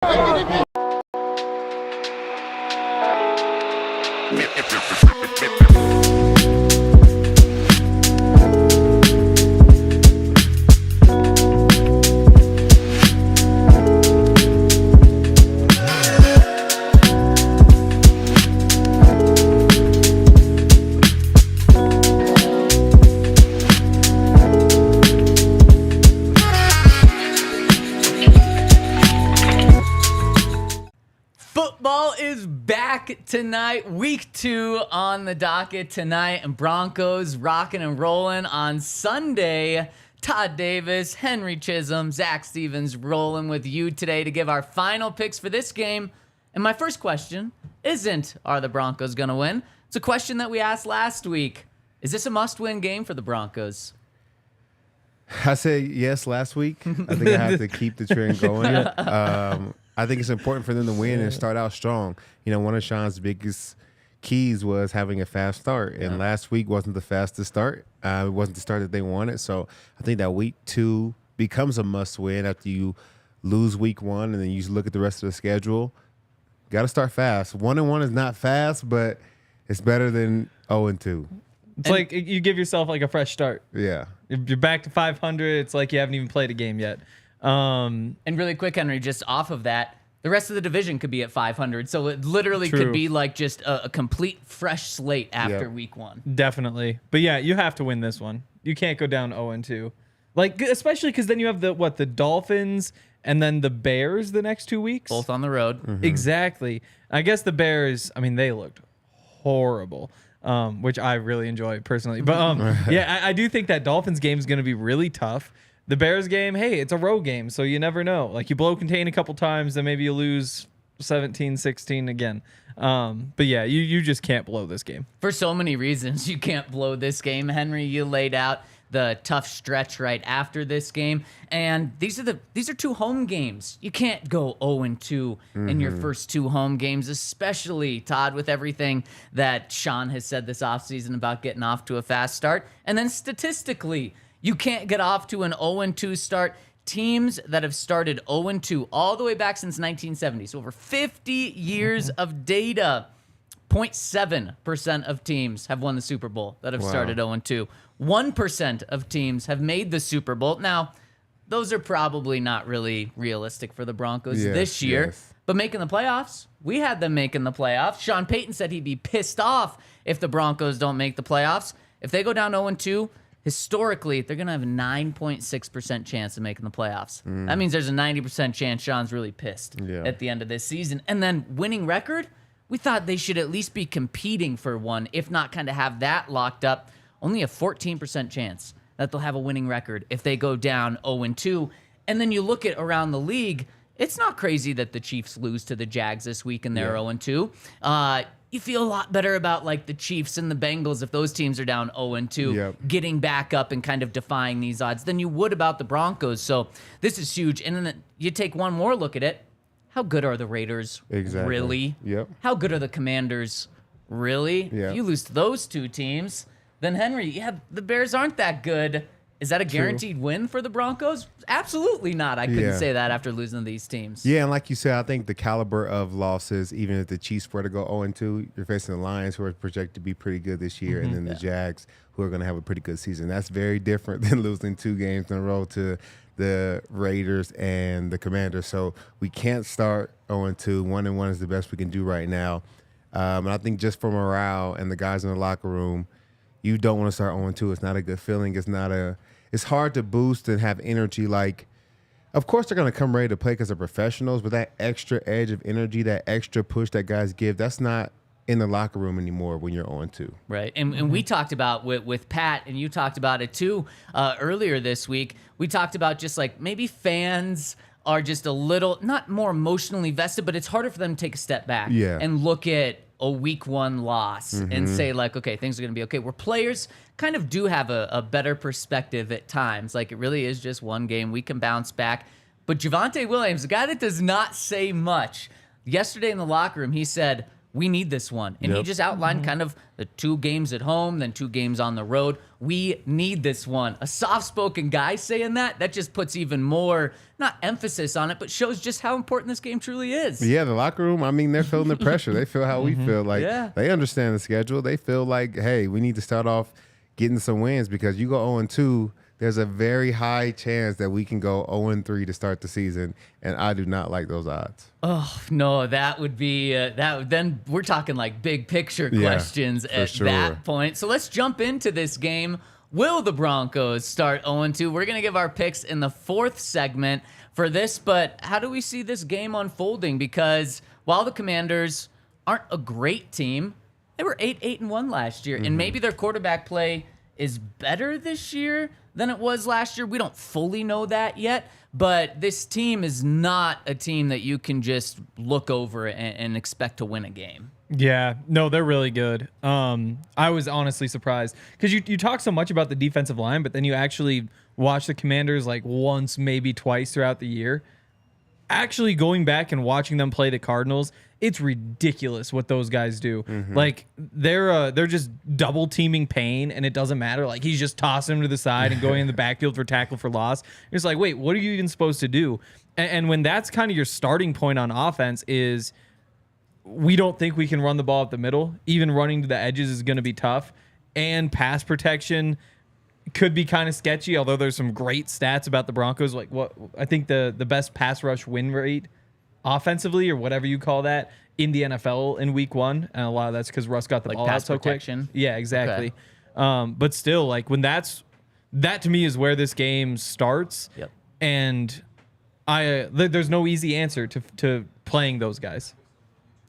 Football is back tonight. Week 2 on the docket tonight, and Broncos rocking and rolling on Sunday. Todd Davis, Henry Chisholm, Zach Stevens rolling with you today to give our final picks for this game. And my first question isn't, are the Broncos going to win? It's a question that we asked last week. Is this a must-win game for the Broncos? I said yes last week. I think I have to keep the trend going. I think it's important for them to win and start out strong. You know, one of Sean's biggest keys was having a fast start, and last week wasn't the fastest start. It wasn't the start that they wanted. So I think that week 2 becomes a must-win after you lose week 1, and then you look at the rest of the schedule. Got to start fast. 1-1 is not fast, but it's better than 0-2. It's like you give yourself like a fresh start. Yeah. If you're back to 500, it's like you haven't even played a game yet. And really quick, Henry, just off of that, the rest of the division could be at 500. So it literally could be like just a complete fresh slate after week 1. Definitely. But yeah, you have to win this one. You can't go down 0-2. Like, especially because then you have the Dolphins and then the Bears the next 2 weeks. Both on the road. Mm-hmm. Exactly. I guess the Bears, I mean, they looked horrible. Which I really enjoy personally. But yeah, I do think that Dolphins game is going to be really tough. The Bears game, hey, it's a road game, so you never know. Like, you blow contain a couple times, then maybe you lose 17-16 again. But yeah, you just can't blow this game. For so many reasons, you can't blow this game. Henry, you laid out the tough stretch right after this game, and these are 2 home games. You can't go 0-2 in your first 2 home games, especially, Todd, with everything that Sean has said this offseason about getting off to a fast start. And then statistically, you can't get off to an 0-2 start. Teams that have started 0-2 all the way back since 1970, so over 50 years of data, 0.7% of teams have won the Super Bowl that have started 0-2. 1% of teams have made the Super Bowl. Now, those are probably not really realistic for the Broncos this year, but making the playoffs, we had them making the playoffs. Sean Payton said he'd be pissed off if the Broncos don't make the playoffs. If they go down 0-2, historically, they're going to have a 9.6% chance of making the playoffs. That means there's a 90% chance Sean's really pissed at the end of this season. And then winning record, we thought they should at least be competing for one, if not kind of have that locked up. Only a 14% chance that they'll have a winning record if they go down 0-2. And then you look at around the league, it's not crazy that the Chiefs lose to the Jags this week and they're 0-2. You feel a lot better about like the Chiefs and the Bengals if those teams are down 0-2, getting back up and kind of defying these odds than you would about the Broncos. So this is huge. And then you take one more look at it. How good are the Raiders? Really? How good are the Commanders? Really? If you lose to those 2 teams, then Henry, the Bears aren't that good. Is that a guaranteed win for the Broncos? Absolutely not. I couldn't say that after losing to these teams. Yeah, and like you said, I think the caliber of losses, even if the Chiefs were to go 0-2, you're facing the Lions, who are projected to be pretty good this year, and then the Jags, who are going to have a pretty good season. That's very different than losing 2 games in a row to the Raiders and the Commanders. So we can't start 0-2. 1-1 is the best we can do right now. And I think just for morale and the guys in the locker room, you don't want to start 0-2. It's not a good feeling. It's hard to boost and have energy. Like, of course they're going to come ready to play because they're professionals, but that extra edge of energy, that extra push that guys give, that's not in the locker room anymore when you're 0-2. Right. And we talked about with Pat, and you talked about it too earlier this week. We talked about just like maybe fans are just a little, not more emotionally vested, but it's harder for them to take a step back and look at a week 1 loss and say like, okay, things are going to be okay. Where players kind of do have a better perspective at times. Like, it really is just one game. We can bounce back. But Javonte Williams, a guy that does not say much, yesterday in the locker room, he said, we need this one. And he just outlined kind of the 2 games at home, then 2 games on the road. We need this one. A soft-spoken guy saying that just puts even more, not emphasis on it, but shows just how important this game truly is. Yeah, the locker room, I mean, they're feeling the pressure. They feel how we feel. Like, they understand the schedule. They feel like, hey, we need to start off getting some wins because you go 0-2, there's a very high chance that we can go 0-3 to start the season, and I do not like those odds. Oh, no, that would be then we're talking like big picture questions at that point. So let's jump into this game. Will the Broncos start 0-2? We're going to give our picks in the 4th segment for this, but how do we see this game unfolding? Because while the Commanders aren't a great team, they were 8-1 last year, and maybe their quarterback play is better this year than it was last year. We don't fully know that yet, but this team is not a team that you can just look over and expect to win a game. Yeah, no, they're really good. I was honestly surprised because you talk so much about the defensive line, but then you actually watch the Commanders like once, maybe twice throughout the year. Actually going back and watching them play the Cardinals, it's ridiculous what those guys do. Like they're just double teaming Payne, and it doesn't matter. Like he's just tossing him to the side and going in the backfield for tackle for loss. It's like, wait, what are you even supposed to do? And when that's kind of your starting point on offense is we don't think we can run the ball up the middle. Even running to the edges is going to be tough, and pass protection could be kind of sketchy. Although there's some great stats about the Broncos, like what I think the best pass rush win rate offensively or whatever you call that in the NFL in week 1, and a lot of that's because Russ got the ball out so protection. quick. Yeah, exactly. Okay. But still, like when that to me is where this game starts. Yep. And there's no easy answer to playing those guys.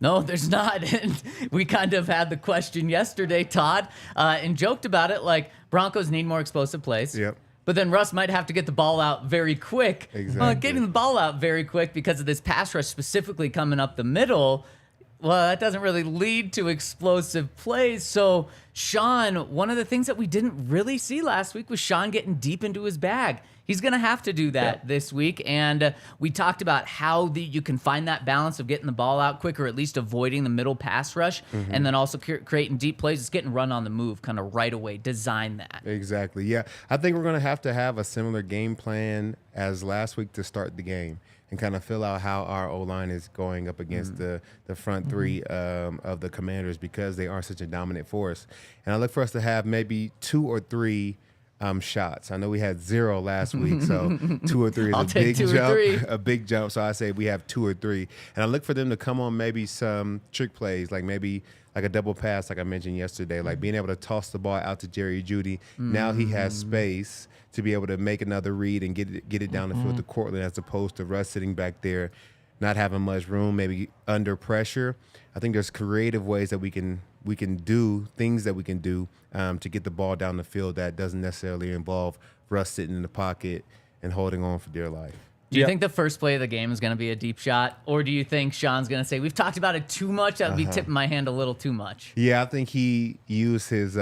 No, there's not. And we kind of had the question yesterday, Todd, and joked about it like Broncos need more explosive plays. Yep. But then Russ might have to get the ball out very quick. Exactly. Getting the ball out very quick because of this pass rush specifically coming up the middle, well, that doesn't really lead to explosive plays. So, Sean, one of the things that we didn't really see last week was Sean getting deep into his bag. He's going to have to do that this week. And we talked about how you can find that balance of getting the ball out quick or at least avoiding the middle pass rush and then also creating deep plays. It's getting run on the move kind of right away. Design that. Exactly. Yeah. I think we're going to have a similar game plan as last week to start the game and kind of fill out how our O-line is going up against the front three of the Commanders because they are such a dominant force. And I look for us to have maybe 2 or 3 shots. I know we had 0 last week, so 2 or 3 is I'll take 2 or 3. A big jump. So I say we have 2 or 3, and I look for them to come on maybe some trick plays, like maybe like a double pass, like I mentioned yesterday, like being able to toss the ball out to Jerry Jeudy. Now he has space to be able to make another read and get it down the field to Cortland, as opposed to Russ sitting back there, not having much room, maybe under pressure. I think there's creative ways that we can do things that we can do to get the ball down the field that doesn't necessarily involve Russ sitting in the pocket and holding on for dear life. Do you think the first play of the game is going to be a deep shot? Or do you think Sean's going to say, we've talked about it too much, that would be tipping my hand a little too much? Yeah, I think he used his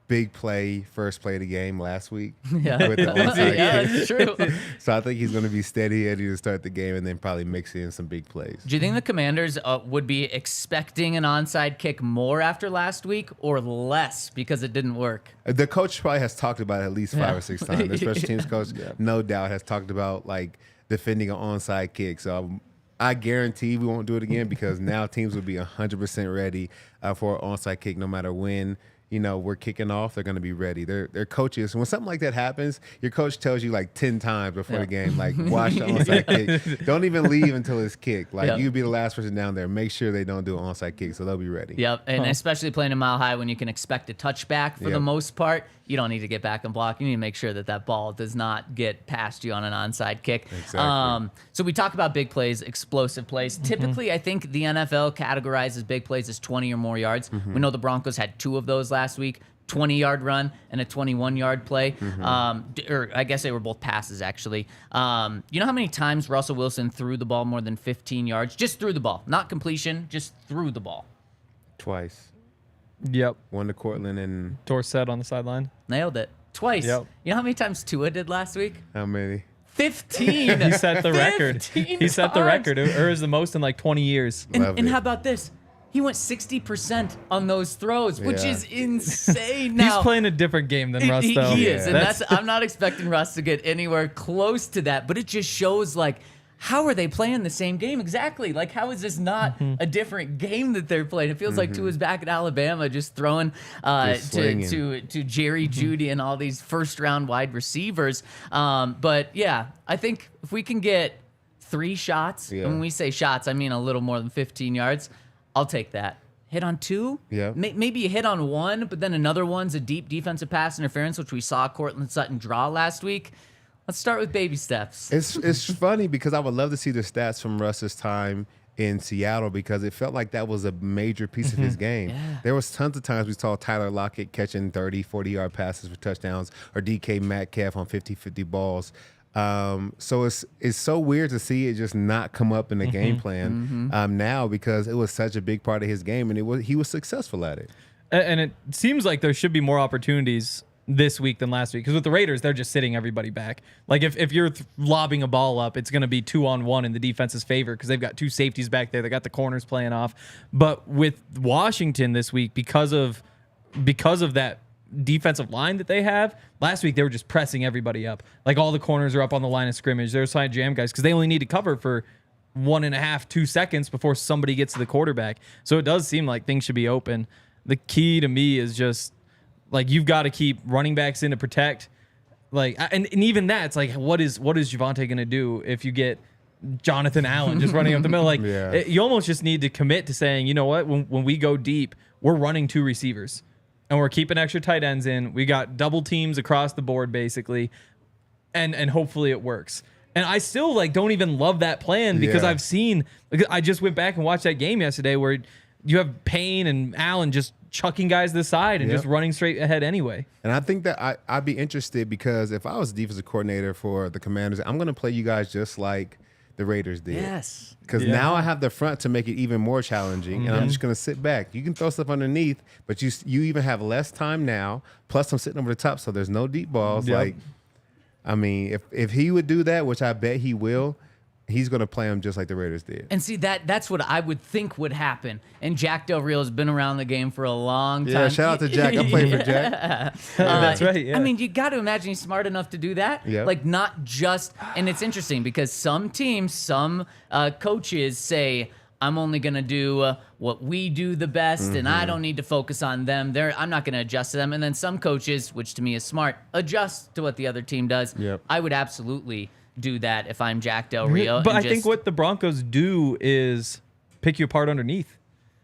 big play, first play of the game last week. Yeah, with the onside that's true. So I think he's going to be steady Eddie to start the game and then probably mix in some big plays. Do you think the Commanders would be expecting an onside kick more after last week or less because it didn't work? The coach probably has talked about it at least 5 or 6 times. The special teams coach, no doubt, has talked about like defending an onside kick. So I guarantee we won't do it again because now teams will be 100% ready for an onside kick no matter when. We're kicking off, they're going to be ready. They're coaches. When something like that happens, your coach tells you like 10 times before the game, like, watch the onside kick. Don't even leave until it's kicked. Like, you be the last person down there. Make sure they don't do an onside kick, so they'll be ready. Yep, and especially playing a Mile High when you can expect a touchback for the most part, you don't need to get back and block. You need to make sure that ball does not get past you on an onside kick. Exactly. So we talk about big plays, explosive plays. Typically, I think the NFL categorizes big plays as 20 or more yards. We know the Broncos had 2 of those last week, 20-yard run and a 21-yard play. Or I guess they were both passes, actually. You know how many times Russell Wilson threw the ball more than 15 yards? Just threw the ball. Not completion, just threw the ball. Twice. Yep. One to Cortland and Dorsett on the sideline. Nailed it. Twice. Yep. You know how many times Tua did last week? how many? 15. He set the record. 15 He set the times. record. It was the most in like 20 years. Love And it. how about this? He went 60% on those throws, which Yeah. is insane. Now, He's playing a different game than Russ, though. he is, and That's- I'm not expecting Russ to get anywhere close to that, but it just shows, like, how are they playing the same game exactly? Like, how is this not a different game that they're playing? It feels like Tua's back at Alabama, just throwing to Jerry Jeudy and all these first-round wide receivers. But yeah, I think if we can get 3 shots, and when we say shots, I mean a little more than 15 yards. I'll take that. Hit on 2? Yeah. Maybe you hit on 1, but then another one's a deep defensive pass interference, which we saw Cortland Sutton draw last week. Let's start with baby steps. It's funny because I would love to see the stats from Russ's time in Seattle because it felt like that was a major piece of his game. Yeah. There was tons of times we saw Tyler Lockett catching 30, 40-yard passes for touchdowns or DK Metcalf on 50-50 balls. So it's so weird to see it just not come up in the game plan now because it was such a big part of his game and he was successful at it. And it seems like there should be more opportunities this week than last week because with the Raiders, they're just sitting everybody back. Like if you're lobbing a ball up, it's going to be 2-on-1 in the defense's favor because they've got 2 safeties back there. They got the corners playing off. But with Washington this week, because of that defensive line that they have, last week they were just pressing everybody up. Like all the corners are up on the line of scrimmage. They're assigned jam guys because they only need to cover for 1.5, 2 seconds before somebody gets to the quarterback. So it does seem like things should be open. The key to me is just like you've got to keep running backs in to protect. Like and even that, it's like what is Javonte going to do if you get Jonathan Allen just running up the middle? Like you almost just need to commit to saying, you know what, when we go deep, we're running 2 receivers. And we're keeping extra tight ends in. We got double teams across the board, basically. And hopefully it works. And I still don't even love that plan because I've seen, I just went back and watched that game yesterday where you have Payne and Allen just chucking guys to the side and just running straight ahead anyway. And I think that I'd be interested because if I was defensive coordinator for the Commanders, I'm going to play you guys just like the Raiders did. Yes. Because now I have the front to make it even more challenging, and I'm just going to sit back. You can throw stuff underneath, but you even have less time now, plus I'm sitting over the top, so there's no deep balls. Yep. Like, I mean, if he would do that, which I bet he will, he's going to play them just like the Raiders did. And see, that's what I would think would happen. And Jack Del Rio has been around the game for a long time. Yeah, shout out to Jack. I played for Jack. That's right. Yeah. I mean, you got to imagine he's smart enough to do that. Yep. Like, not just, and it's interesting because some teams, some coaches say, I'm only going to do what we do the best, and I don't need to focus on them. I'm not going to adjust to them. And then some coaches, which to me is smart, adjust to what the other team does. Yep. I would absolutely do that if I'm Jack Del Rio. But I think what the Broncos do is pick you apart underneath.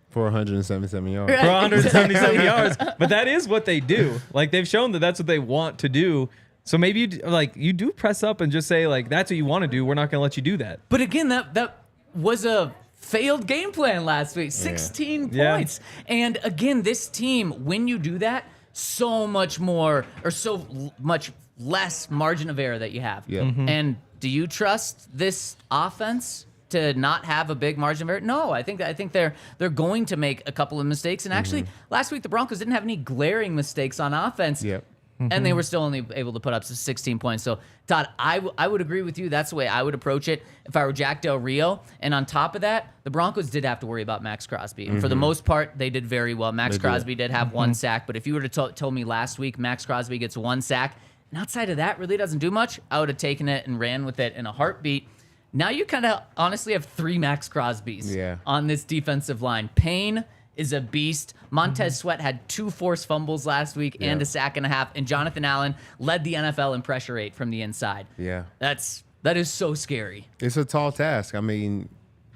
For 177 yards. For 177 yards. But that is what they do. Like, they've shown that that's what they want to do. So maybe you do press up and just say, that's what you want to do. We're not going to let you do that. But again, that was a failed game plan last week. 16 points. And again, this team, when you do that, so much more or so much less margin of error that you have. Yep. And do you trust this offense to not have a big margin of error? No, I think they're going to make a couple of mistakes. And actually, last week the Broncos didn't have any glaring mistakes on offense. Yep. And they were still only able to put up 16 points. So, Todd, I would agree with you. That's the way I would approach it if I were Jack Del Rio. And on top of that, the Broncos did have to worry about Max Crosby. And for the most part, they did very well. Max Crosby did have 1 sack. But if you were to told me last week Max Crosby gets 1 sack, and outside of that really doesn't do much, I would have taken it and ran with it in a heartbeat. Now you kind of honestly have 3 Max Crosbys on this defensive line. Payne is a beast. Montez Sweat had 2 forced fumbles last week and a sack and a half, and Jonathan Allen led the NFL in pressure rate from the inside. Yeah. That is so scary. It's a tall task. I mean,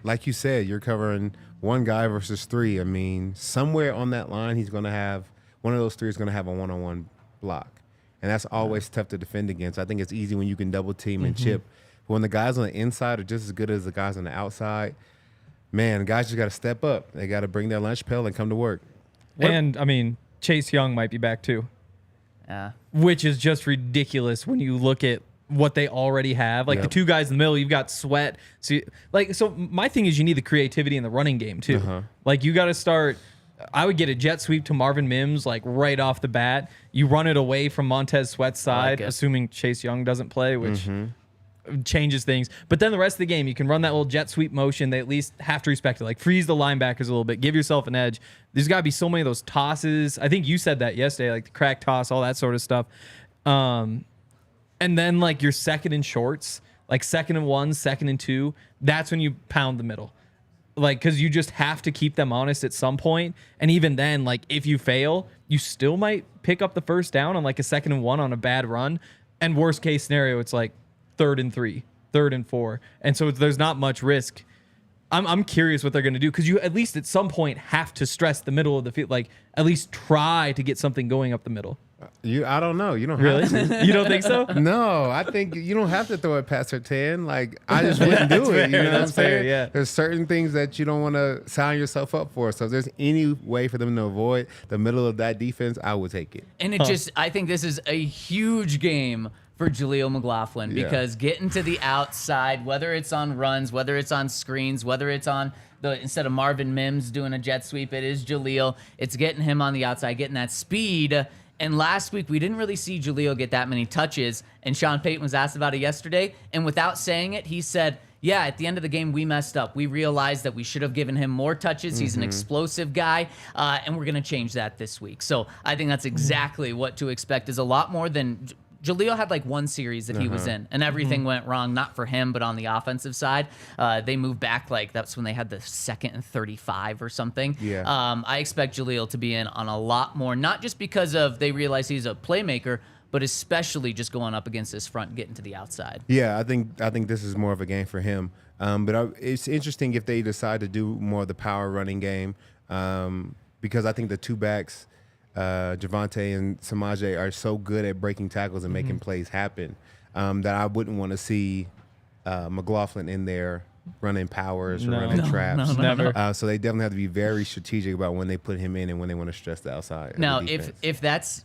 like you said, you're covering 1 guy versus 3. I mean, somewhere on that line, he's going to have one of those 3 is going to have a one-on-one block. And that's always tough to defend against. I think it's easy when you can double team and chip. But when the guys on the inside are just as good as the guys on the outside, man, guys just got to step up. They got to bring their lunch pail and come to work. And, I mean, Chase Young might be back too. Yeah. Which is just ridiculous when you look at what they already have. Like the 2 guys in the middle, you've got Sweat. So my thing is you need the creativity in the running game too. Like you got to start. I would get a jet sweep to Marvin Mims right off the bat. You run it away from Montez Sweat's side, assuming Chase Young doesn't play, which changes things. But then the rest of the game, you can run that little jet sweep motion. They at least have to respect it. Like freeze the linebackers a little bit. Give yourself an edge. There's got to be so many of those tosses. I think you said that yesterday, like the crack toss, all that sort of stuff. And then like your second and shorts, like 2nd and 1, 2nd and 2. That's when you pound the middle. Like, because you just have to keep them honest at some point. And even then, like, if you fail, you still might pick up the first down on like a 2nd and 1 on a bad run. And worst case scenario, it's like 3rd and 3, 3rd and 4. And so there's not much risk. I'm curious what they're going to do, because you at least at some point have to stress the middle of the field. Like, at least try to get something going up the middle. I don't know. You don't Really? have to. You don't think so? No, I think you don't have to throw it past her 10. Like, I just wouldn't do it. You know what I'm fair, saying? yeah. There's certain things that you don't want to sign yourself up for. So if there's any way for them to avoid the middle of that defense, I would take it. And I think this is a huge game for Jaleel McLaughlin, because getting to the outside, whether it's on runs, whether it's on screens, whether it's on instead of Marvin Mims doing a jet sweep, it is Jaleel. It's getting him on the outside, getting that speed. And last week, we didn't really see Jaleel get that many touches. And Sean Payton was asked about it yesterday. And without saying it, he said, yeah, at the end of the game, we messed up. We realized that we should have given him more touches. He's an explosive guy. And we're going to change that this week. So I think that's exactly what to expect, is a lot more than... Jaleel had like one series that he was in, and everything went wrong, not for him, but on the offensive side. They moved back, like that's when they had the 2nd and 35 or something. Yeah. I expect Jaleel to be in on a lot more, not just because of they realize he's a playmaker, but especially just going up against this front, getting to the outside. Yeah, I think this is more of a game for him. It's interesting if they decide to do more of the power running game, because I think the two backs, Javonte and Samaje, are so good at breaking tackles and making plays happen that I wouldn't want to see McLaughlin in there running powers or running traps. Never. So they definitely have to be very strategic about when they put him in and when they want to stress the outside. Now, of the defense.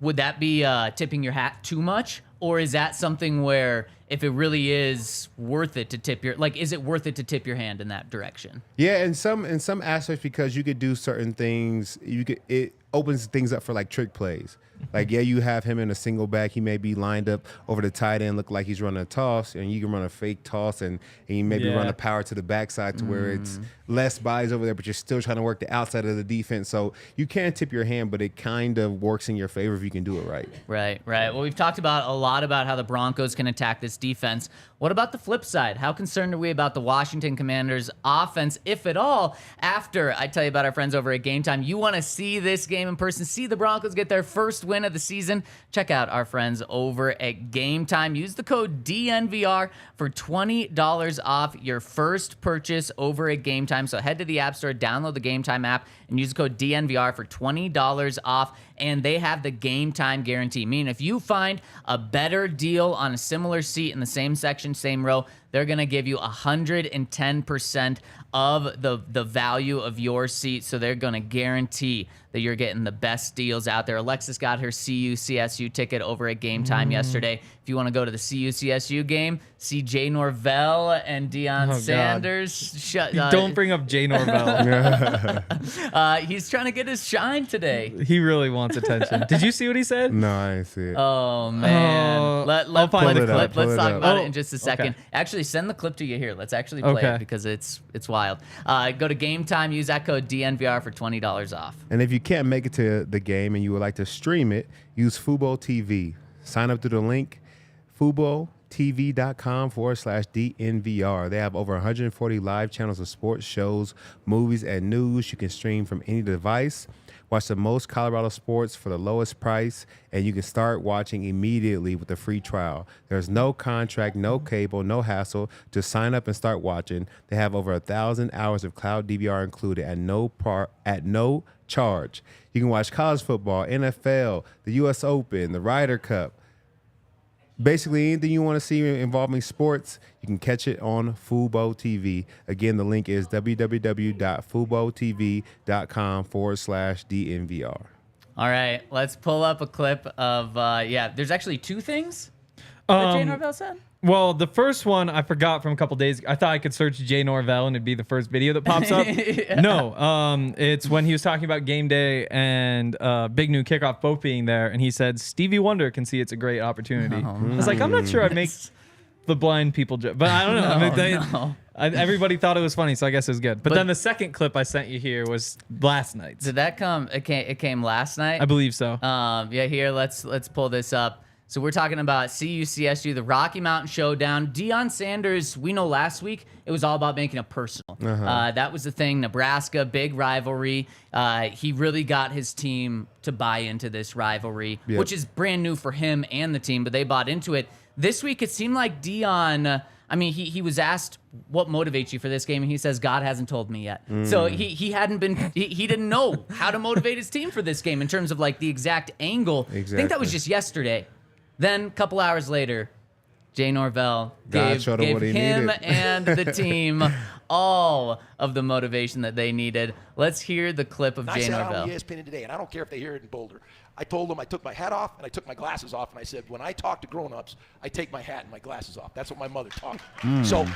would that be tipping your hat too much, or is that something where if it really is worth it to tip your, like, is it worth it to tip your hand in that direction? Yeah, in some aspects, because you could do certain things. It opens things up for like trick plays. Like, yeah, you have him in a single back. He may be lined up over the tight end, look like he's running a toss, and you can run a fake toss, and you maybe run a power to the backside to where it's less bodies over there, but you're still trying to work the outside of the defense. So you can tip your hand, but it kind of works in your favor if you can do it right. Right. Well, we've talked about a lot about how the Broncos can attack this defense. What about the flip side? How concerned are we about the Washington Commanders' offense, if at all? After I tell you about our friends over at Game Time, you want to see this game in person, see the Broncos get their first win of the season, check out our friends over at Game Time. Use the code DNVR for $20 off your first purchase over at Game Time. So head to the App Store, download the Game Time app, and use the code DNVR for $20 off. And they have the Game Time guarantee, meaning if you find a better deal on a similar seat in the same section, same row, they're going to give you 110% of the value of your seat. So they're going to guarantee that you're getting the best deals out there. Alexis got her CU-CSU ticket over at Game Time yesterday. If you want to go to the CU-CSU game, see Jay Norvell and Deion Sanders. Don't bring up Jay Norvell. He's trying to get his shine today. He really wants attention. Did you see what he said? No, I didn't see it. Oh, man. I'll find the clip. Let's talk about Oh, it in just a second. okay. Actually, send the clip to you here. Let's actually play it because it's wild. Go to Game Time. Use that code DNVR for $20 off. And if you can't make it to the game and you would like to stream it, use Fubo TV. Sign up through the link, FuboTV.com/DNVR. They have over 140 live channels of sports, shows, movies, and news. You can stream from any device. Watch the most Colorado sports for the lowest price, and you can start watching immediately with a free trial. There's no contract, no cable, no hassle. Just sign up and start watching. They have over 1,000 hours of cloud DVR included at no charge. You can watch college football, NFL, the U.S. Open, the Ryder Cup. Basically, anything you want to see involving sports, you can catch it on Fubo TV. Again, the link is www.FuboTV.com/DNVR. All right, let's pull up a clip of, there's actually two things that Jay Norvell said. Well, the first one I forgot from a couple days. I thought I could search Jay Norvell and it'd be the first video that pops up. No, it's when he was talking about game day and big new kickoff both being there, and he said Stevie Wonder can see it's a great opportunity. I was like, I'm not sure I'd make the blind people joke. But I don't know. No. Everybody thought it was funny, so I guess it was good. But then the second clip I sent you here was last night's. Did that come? It came last night. I believe so. Yeah. Here, let's pull this up. So we're talking about CU-CSU, the Rocky Mountain Showdown. Deion Sanders, we know last week it was all about making it personal. That was the thing. Nebraska, big rivalry. He really got his team to buy into this rivalry, which is brand new for him and the team, but they bought into it. This week, it seemed like Deion, I mean, he was asked what motivates you for this game, and he says, God hasn't told me yet. So he didn't know how to motivate his team for this game in terms of like the exact angle. I think that was just yesterday. Then a couple hours later, Jay Norvell gave him and the team all of the motivation that they needed. Let's hear the clip of Jay Norvell. I said on ESPN today, and I don't care if they hear it in Boulder. I told them I took my hat off and I took my glasses off, and I said, when I talk to grown-ups, I take my hat and my glasses off. That's what my mother taught me. So, and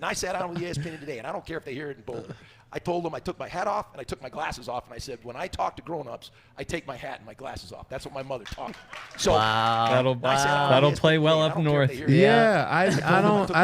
I sat on with ESPN today, and I don't care if they hear it in Boulder. I told them I took my hat off and I took my glasses off, and I said, when I talk to grown-ups, I take my hat and my glasses off. That's what my mother taught me. So that'll play well up north. I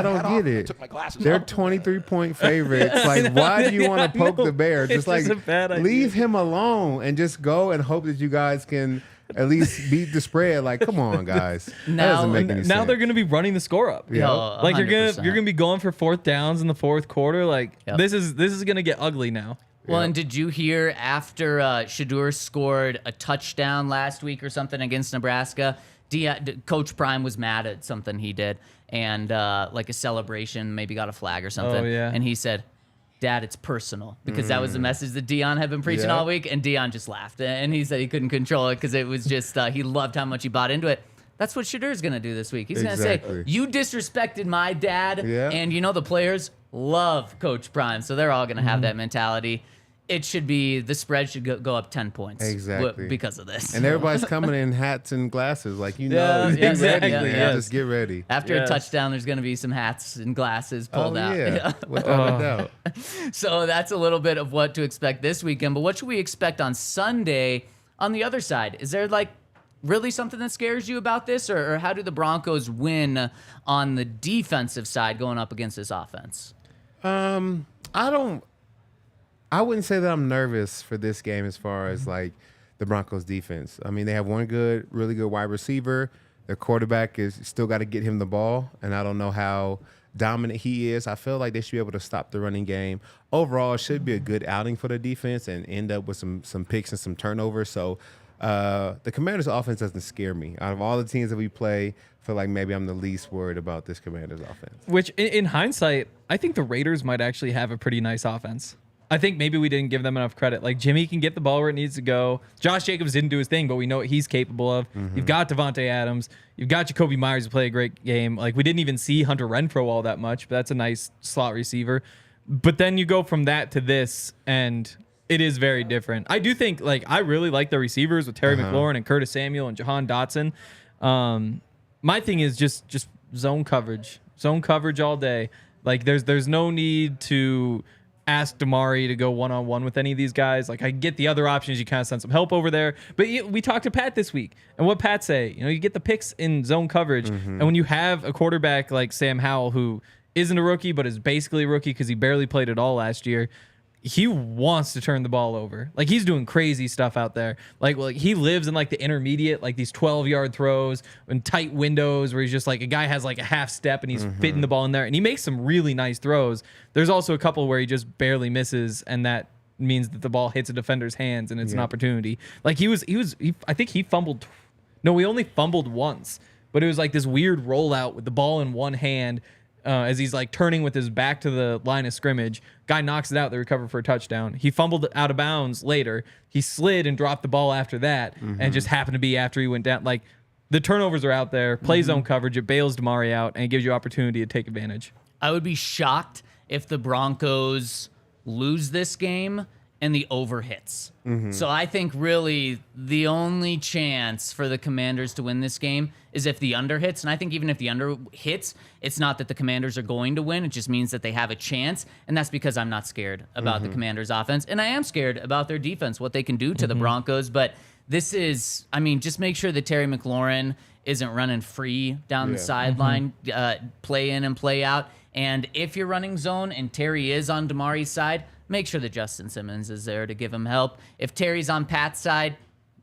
don't get it. They're 23-point favorites. Like, why do you want to poke the bear? Just like leave him alone and just go and hope that you guys can at least beat the spread. Like, come on, guys. That doesn't make any sense. Now they're going to be running the score up. Yeah. Like you're gonna be going for fourth downs in the fourth quarter. Like this is going to get ugly now. Well, and did you hear after Shedeur scored a touchdown last week or something against Nebraska, Coach Prime was mad at something he did, and like a celebration, maybe got a flag or something. Oh, yeah. And he said, Dad, it's personal, because that was the message that Deion had been preaching all week, and Deion just laughed, and he said he couldn't control it because it was just he loved how much he bought into it. That's what Shadeur's going to do this week. He's going to say, you disrespected my dad, and you know the players love Coach Prime, so they're all going to have that mentality. It should be, the spread should go up 10 points because of this. And everybody's coming in hats and glasses, like, get ready. Just get ready. After a touchdown, there's going to be some hats and glasses pulled out. Yeah, without a doubt. So that's a little bit of what to expect this weekend. But what should we expect on Sunday on the other side? Is there like really something that scares you about this, or how do the Broncos win on the defensive side going up against this offense? I wouldn't say that I'm nervous for this game as far as like the Broncos defense. I mean, they have one really good wide receiver. Their quarterback is still got to get him the ball, and I don't know how dominant he is. I feel like they should be able to stop the running game. Overall, it should be a good outing for the defense and end up with some picks and some turnovers. So the Commanders' offense doesn't scare me. Out of all the teams that we play, I feel like maybe I'm the least worried about this Commanders' offense. Which, in hindsight, I think the Raiders might actually have a pretty nice offense. I think maybe we didn't give them enough credit. Like, Jimmy can get the ball where it needs to go. Josh Jacobs didn't do his thing, but we know what he's capable of. You've got Devontae Adams. You've got Jacoby Myers to play a great game. Like, we didn't even see Hunter Renfrow all that much, but that's a nice slot receiver. But then you go from that to this, and it is very different. I do think, like, I really like the receivers with Terry McLaurin and Curtis Samuel and Jahan Dotson. My thing is just zone coverage. Zone coverage all day. Like, there's no need to ask Damari to go one-on-one with any of these guys. Like, I get the other options. You kind of send some help over there. But we talked to Pat this week, and what Pat say? You know, you get the picks in zone coverage, and when you have a quarterback like Sam Howell, who isn't a rookie but is basically a rookie because he barely played at all last year, he wants to turn the ball over. Like, he's doing crazy stuff out there. Like he lives in like the intermediate, like these 12-yard throws and tight windows where he's just like, a guy has like a half step and he's fitting the ball in there, and he makes some really nice throws. There's also a couple where he just barely misses, and that means that the ball hits a defender's hands and it's an opportunity. Like he I think he fumbled. No, he only fumbled once, but it was like this weird rollout with the ball in one hand. As he's like turning with his back to the line of scrimmage, guy knocks it out. They recover for a touchdown. He fumbled out of bounds later. He slid and dropped the ball after that, and just happened to be after he went down. Like, the turnovers are out there. Play zone coverage. It bails Damari out, and it gives you opportunity to take advantage. I would be shocked if the Broncos lose this game and the over hits. So I think really the only chance for the Commanders to win this game is if the under hits. And I think even if the under hits, it's not that the Commanders are going to win. It just means that they have a chance. And that's because I'm not scared about the Commanders' offense. And I am scared about their defense, what they can do to the Broncos. But this is, I mean, just make sure that Terry McLaurin isn't running free down the sideline, play in and play out. And if you're running zone and Terry is on Damari's side, make sure that Justin Simmons is there to give him help. If Terry's on Pat's side,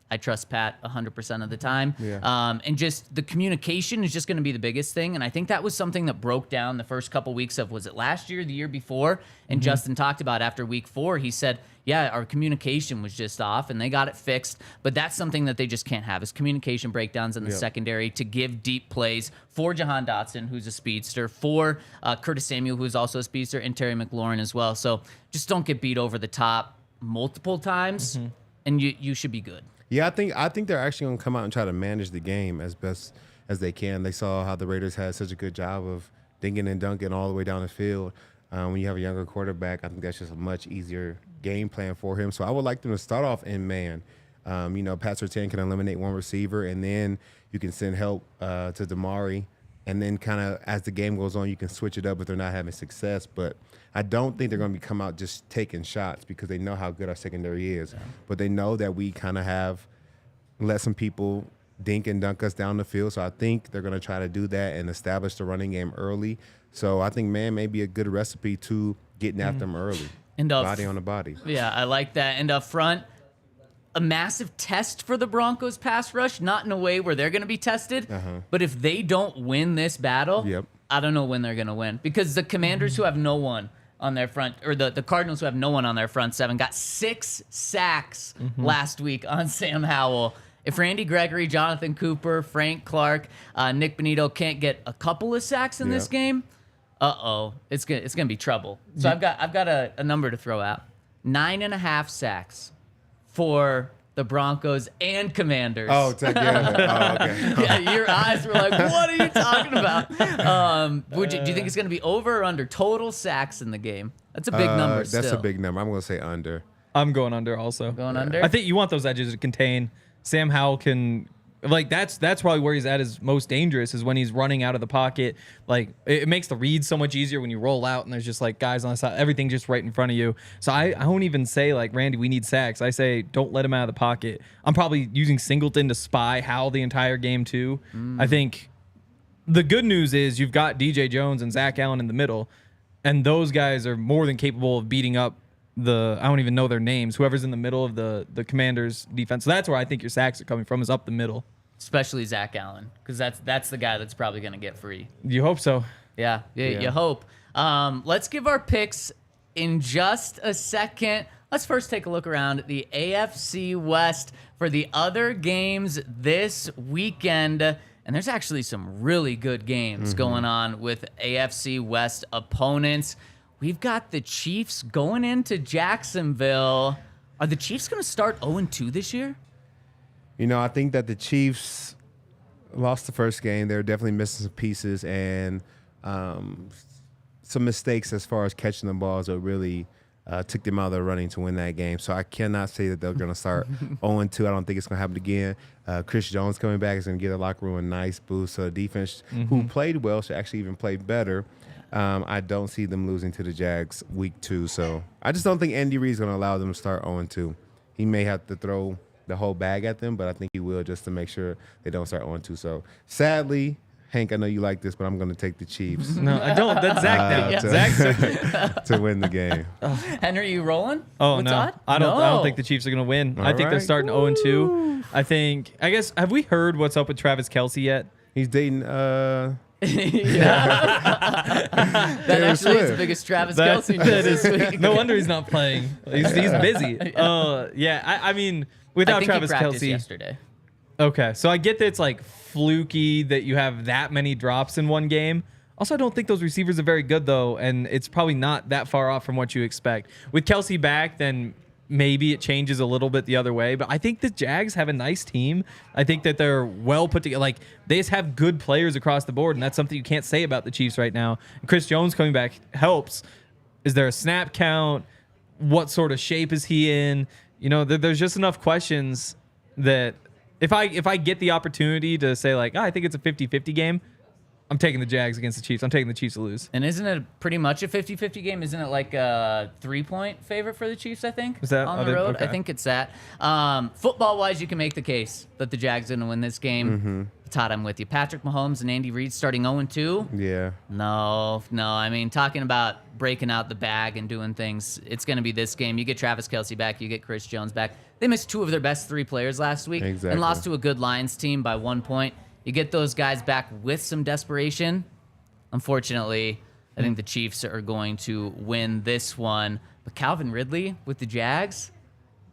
I trust Pat 100% of the time. And just the communication is just going to be the biggest thing. And I think that was something that broke down the first couple weeks of, was it last year, the year before? And Justin talked about after week 4, he said, yeah, our communication was just off and they got it fixed. But that's something that they just can't have, is communication breakdowns in the secondary to give deep plays for Jahan Dotson, who's a speedster, for Curtis Samuel, who's also a speedster, and Terry McLaurin as well. So just don't get beat over the top multiple times and you should be good. Yeah, I think they're actually going to come out and try to manage the game as best as they can. They saw how the Raiders had such a good job of dinking and dunking all the way down the field. When you have a younger quarterback, I think that's just a much easier game plan for him. So I would like them to start off in man. Pat Surtain can eliminate one receiver, and then you can send help to Damari. And then kind of as the game goes on, you can switch it up if they're not having success. But I don't think they're going to come out just taking shots, because they know how good our secondary is. But they know that we kind of have let some people dink and dunk us down the field. So I think they're going to try to do that and establish the running game early. So I think man may be a good recipe to getting after them early. And body on the body. Yeah, I like that. And up front, a massive test for the Broncos pass rush, not in a way where they're going to be tested, but if they don't win this battle, I don't know when they're going to win. Because the Commanders, who have no one on their front, or the Cardinals, who have no one on their front seven, got 6 sacks last week on Sam Howell. If Randy Gregory, Jonathan Cooper, Frank Clark, Nick Bonito can't get a couple of sacks in this game, it's gonna be trouble. So I've got a number to throw out: 9.5 sacks for the Broncos and Commanders. Oh, together. Okay. Yeah, your eyes were like, what are you talking about? Do you think it's going to be over or under total sacks in the game? That's a big number still. That's a big number. I'm going to say under. I'm going under also. Going under? I think you want those edges to contain. Sam Howell can... Like, that's probably where he's at his most dangerous, is when he's running out of the pocket. Like, it makes the read so much easier when you roll out and there's just, like, guys on the side. Everything just right in front of you. So I won't even say, like, Randy, we need sacks. I say, don't let him out of the pocket. I'm probably using Singleton to spy Howell the entire game, too. I think the good news is you've got DJ Jones and Zach Allen in the middle, and those guys are more than capable of beating up I don't even know their names, whoever's in the middle of the Commanders defense. So that's where I think your sacks are coming from, is up the middle. Especially Zach Allen, because that's the guy that's probably going to get free. You hope so. Yeah, you hope. Let's give our picks in just a second. Let's first take a look around at the AFC West for the other games this weekend. And there's actually some really good games going on with AFC West opponents. We've got the Chiefs going into Jacksonville. Are the Chiefs going to start 0-2 this year? You know, I think that the Chiefs lost the first game. They're definitely missing some pieces and some mistakes as far as catching the balls that really took them out of the running to win that game. So I cannot say that they're going to start 0-2. I don't think it's going to happen again. Chris Jones coming back is going to give the locker room a nice boost. So the defense, who played well, should actually even play better. I don't see them losing to the Jags week 2. So I just don't think Andy Reid's going to allow them to start 0-2. He may have to throw the whole bag at them, but I think he will, just to make sure they don't start 0-2. So sadly, Hank, I know you like this, but I'm going to take the Chiefs. No, I don't. That's Zach now. Zach to win the game. Henry, you rolling? Oh, What's no. on? I don't think the Chiefs are going to win. I think they're starting 0-2. I guess, have we heard what's up with Travis Kelce yet? He's dating That actually is the biggest Travis Kelce news this week. No wonder he's not playing. He's busy. I mean, without Travis he practiced Kelce yesterday. Okay, so I get that it's like fluky that you have that many drops in one game. Also, I don't think those receivers are very good, though, and it's probably not that far off from what you expect. With Kelce back, then maybe it changes a little bit the other way, but I think the Jags have a nice team. I think that they're well put together. Like, they just have good players across the board, and that's something you can't say about the Chiefs right now. And Chris Jones coming back helps. Is there a snap count? What sort of shape is he in? You know, there's just enough questions that if I get the opportunity to say, like, I think it's a 50-50 game, I'm taking the Jags against the Chiefs. I'm taking the Chiefs to lose. And isn't it pretty much a 50-50 game? Isn't it like a 3-point favorite for the Chiefs, I think? Is that on the road? okay. I think it's that. Football-wise, you can make the case that the Jags are going to win this game. Todd, I'm with you. Patrick Mahomes and Andy Reid starting 0-2? Yeah. No. I mean, talking about breaking out the bag and doing things, it's going to be this game. You get Travis Kelce back. You get Chris Jones back. They missed 2 of their best 3 players last week and lost to a good Lions team by 1 point. You get those guys back with some desperation. Unfortunately, I think the Chiefs are going to win this one. But Calvin Ridley with the Jags,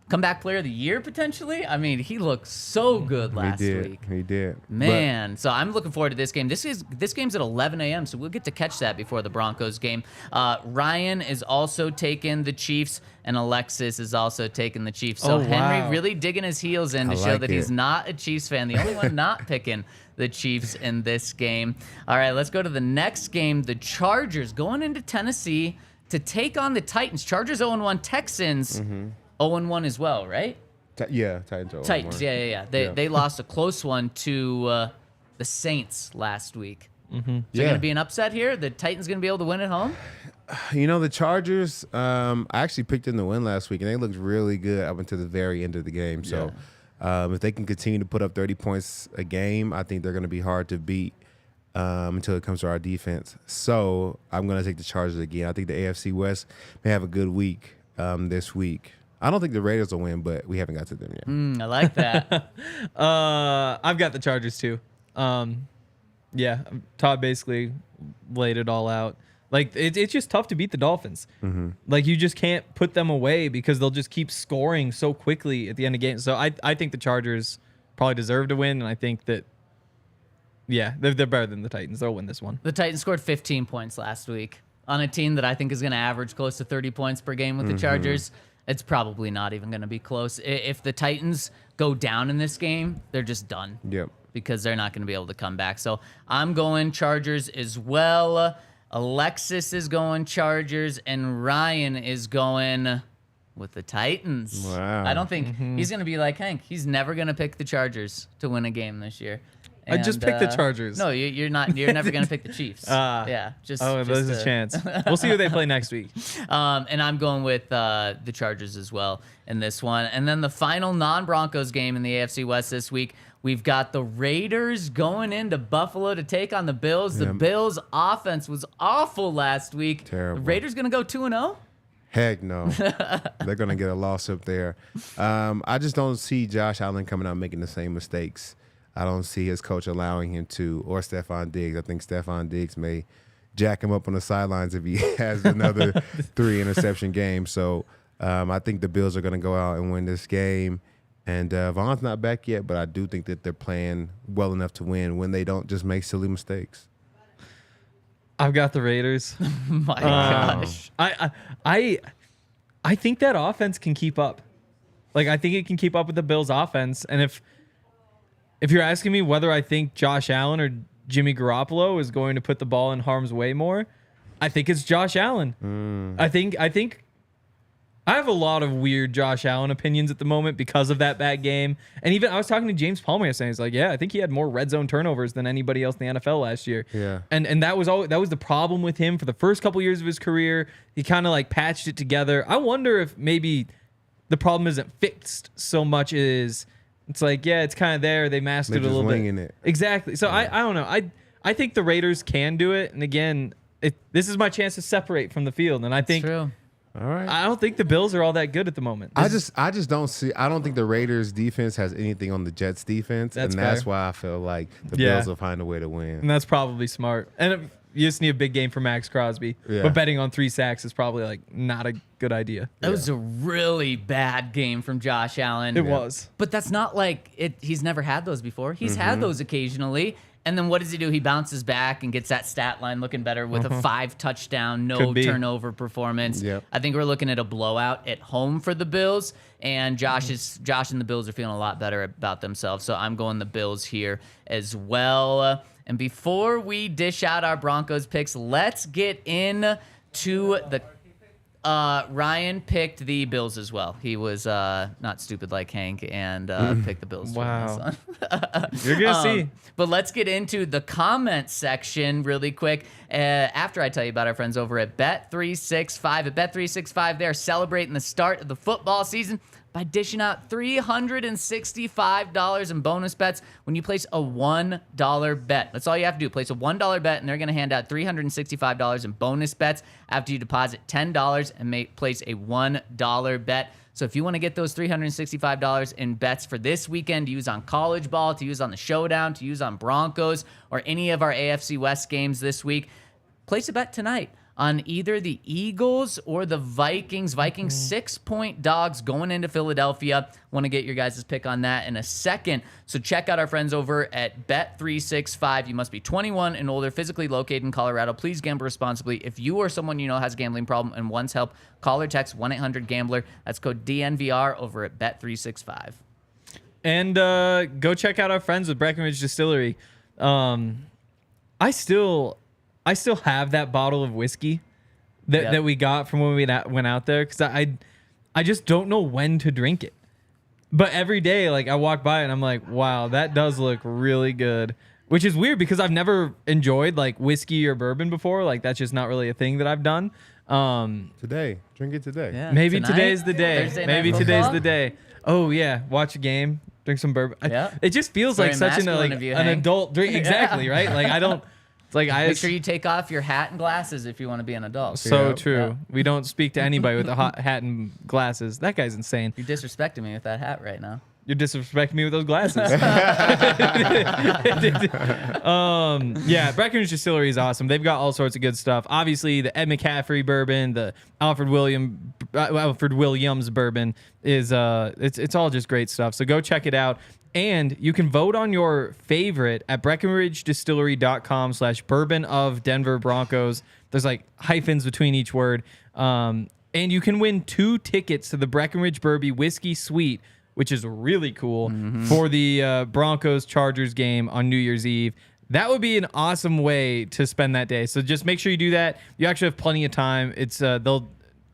comeback player of the year potentially. I mean, he looked so good last week. He did. Man, so I'm looking forward to this game. This game's at 11 a.m., so we'll get to catch that before the Broncos game. Ryan is also taking the Chiefs, and Alexis is also taking the Chiefs. So Henry really digging his heels in to show that he's not a Chiefs fan. The only one not picking the Chiefs in this game. All right, let's go to the next game. The Chargers going into Tennessee to take on the Titans. Chargers 0-1, Texans 0-1 as well, right? Titans. Titans, yeah. They lost a close one to the Saints last week. Is there going to be an upset here? The Titans going to be able to win at home? You know, the Chargers, I actually picked them to win last week, and they looked really good up until the very end of the game. So if they can continue to put up 30 points a game, I think they're going to be hard to beat until it comes to our defense. So I'm going to take the Chargers again. I think the AFC West may have a good week this week. I don't think the Raiders will win, but we haven't got to them yet. I like that. I've got the Chargers too. Yeah, Todd basically laid it all out. Like, it's just tough to beat the Dolphins. Like, you just can't put them away because they'll just keep scoring so quickly at the end of games. So I think the Chargers probably deserve to win, and I think that, they're better than the Titans. They'll win this one. The Titans scored 15 points last week on a team that I think is going to average close to 30 points per game with the Chargers. It's probably not even going to be close. If the Titans go down in this game, they're just done. Yep. Because they're not going to be able to come back. So I'm going Chargers as well. Alexis is going Chargers, and Ryan is going with the Titans. Wow. I don't think he's going to be like Hank. He's never going to pick the Chargers to win a game this year. I just picked the Chargers. No, you're not. You're never going to pick the Chiefs. There's a chance. We'll see who they play next week. And I'm going with the Chargers as well in this one. And then the final non-Broncos game in the AFC West this week, we've got the Raiders going into Buffalo to take on the Bills. The Bills' offense was awful last week. Terrible. The Raiders going to go 2-0? Heck no. They're going to get a loss up there. I just don't see Josh Allen coming out making the same mistakes. I don't see his coach allowing him to, or Stephon Diggs. I think Stephon Diggs may jack him up on the sidelines if he has another 3 interception game. So I think the Bills are going to go out and win this game. And Vaughn's not back yet, but I do think that they're playing well enough to win when they don't just make silly mistakes. I've got the Raiders. My gosh. I think that offense can keep up. Like, I think it can keep up with the Bills' offense. And if you're asking me whether I think Josh Allen or Jimmy Garoppolo is going to put the ball in harm's way more, I think it's Josh Allen. I think I have a lot of weird Josh Allen opinions at the moment because of that bad game. And even I was talking to James Palmer yesterday. He's like, I think he had more red zone turnovers than anybody else in the NFL last year. Yeah. And that was the problem with him for the first couple years of his career. He kind of like patched it together. I wonder if maybe the problem isn't fixed so much as it's like, it's kind of there. They masked it a little bit. It. Exactly. So I don't know. I think the Raiders can do it. And again, this is my chance to separate from the field. And I think True. All right. I don't think the Bills are all that good at the moment. I just don't see. I don't think the Raiders defense has anything on the Jets defense, That's that's fair. why I feel like the Bills will find a way to win. And that's probably smart. And you just need a big game for Max Crosby. Yeah. But betting on 3 sacks is probably like not a good idea. That was a really bad game from Josh Allen. It was. But that's not like it. He's never had those before. He's had those occasionally. And then what does he do? He bounces back and gets that stat line looking better with a 5-touchdown, no turnover performance. Yep. I think we're looking at a blowout at home for the Bills. And Josh and the Bills are feeling a lot better about themselves. So I'm going the Bills here as well. And before we dish out our Broncos picks, let's get into the Ryan picked the Bills as well. He was not stupid like Hank and picked the Bills. Wow. You're going to see. But let's get into the comment section really quick. After I tell you about our friends over at Bet365. At Bet365, they're celebrating the start of the football season by dishing out $365 in bonus bets when you place a $1 bet. That's all you have to do. Place a $1 bet, and they're going to hand out $365 in bonus bets after you deposit $10 and place a $1 bet. So if you want to get those $365 in bets for this weekend to use on college ball, to use on the showdown, to use on Broncos, or any of our AFC West games this week, place a bet tonight on either the Eagles or the Vikings. Vikings 6-point dogs going into Philadelphia. Want to get your guys' pick on that in a second. So check out our friends over at Bet365. You must be 21 and older, physically located in Colorado. Please gamble responsibly. If you or someone you know has a gambling problem and wants help, call or text 1-800-GAMBLER. That's code DNVR over at Bet365. And go check out our friends with Breckenridge Distillery. I still have that bottle of whiskey that we got from when we went out there, because I just don't know when to drink it. But every day, like, I walk by and I'm like, wow, that does look really good. Which is weird because I've never enjoyed like whiskey or bourbon before. Like, that's just not really a thing that I've done. Today, drink it today. Yeah, Maybe tonight, today's the day. Thursday Maybe night today's football. the day. Oh yeah, watch a game, drink some bourbon. Yeah. It just feels Very like such masculine of you, an Hank. adult drink. Exactly, right? Like, I don't. It's like Make sure you take off your hat and glasses if you want to be an adult. So Yeah. true. Yeah. We don't speak to anybody with a hot hat and glasses. That guy's insane. You're disrespecting me with that hat right now. You're disrespecting me with those glasses. Yeah, Breckenridge Distillery is awesome. They've got all sorts of good stuff. Obviously, the Ed McCaffrey bourbon, the Alfred Williams bourbon is it's all just great stuff. So go check it out. And you can vote on your favorite at BreckenridgeDistillery.com/bourbon of Denver Broncos. There's like hyphens between each word. And you can win 2 tickets to the Breckenridge Bourbon Whiskey Suite, which is really cool, for the Broncos-Chargers game on New Year's Eve. That would be an awesome way to spend that day. So just make sure you do that. You actually have plenty of time. It's they'll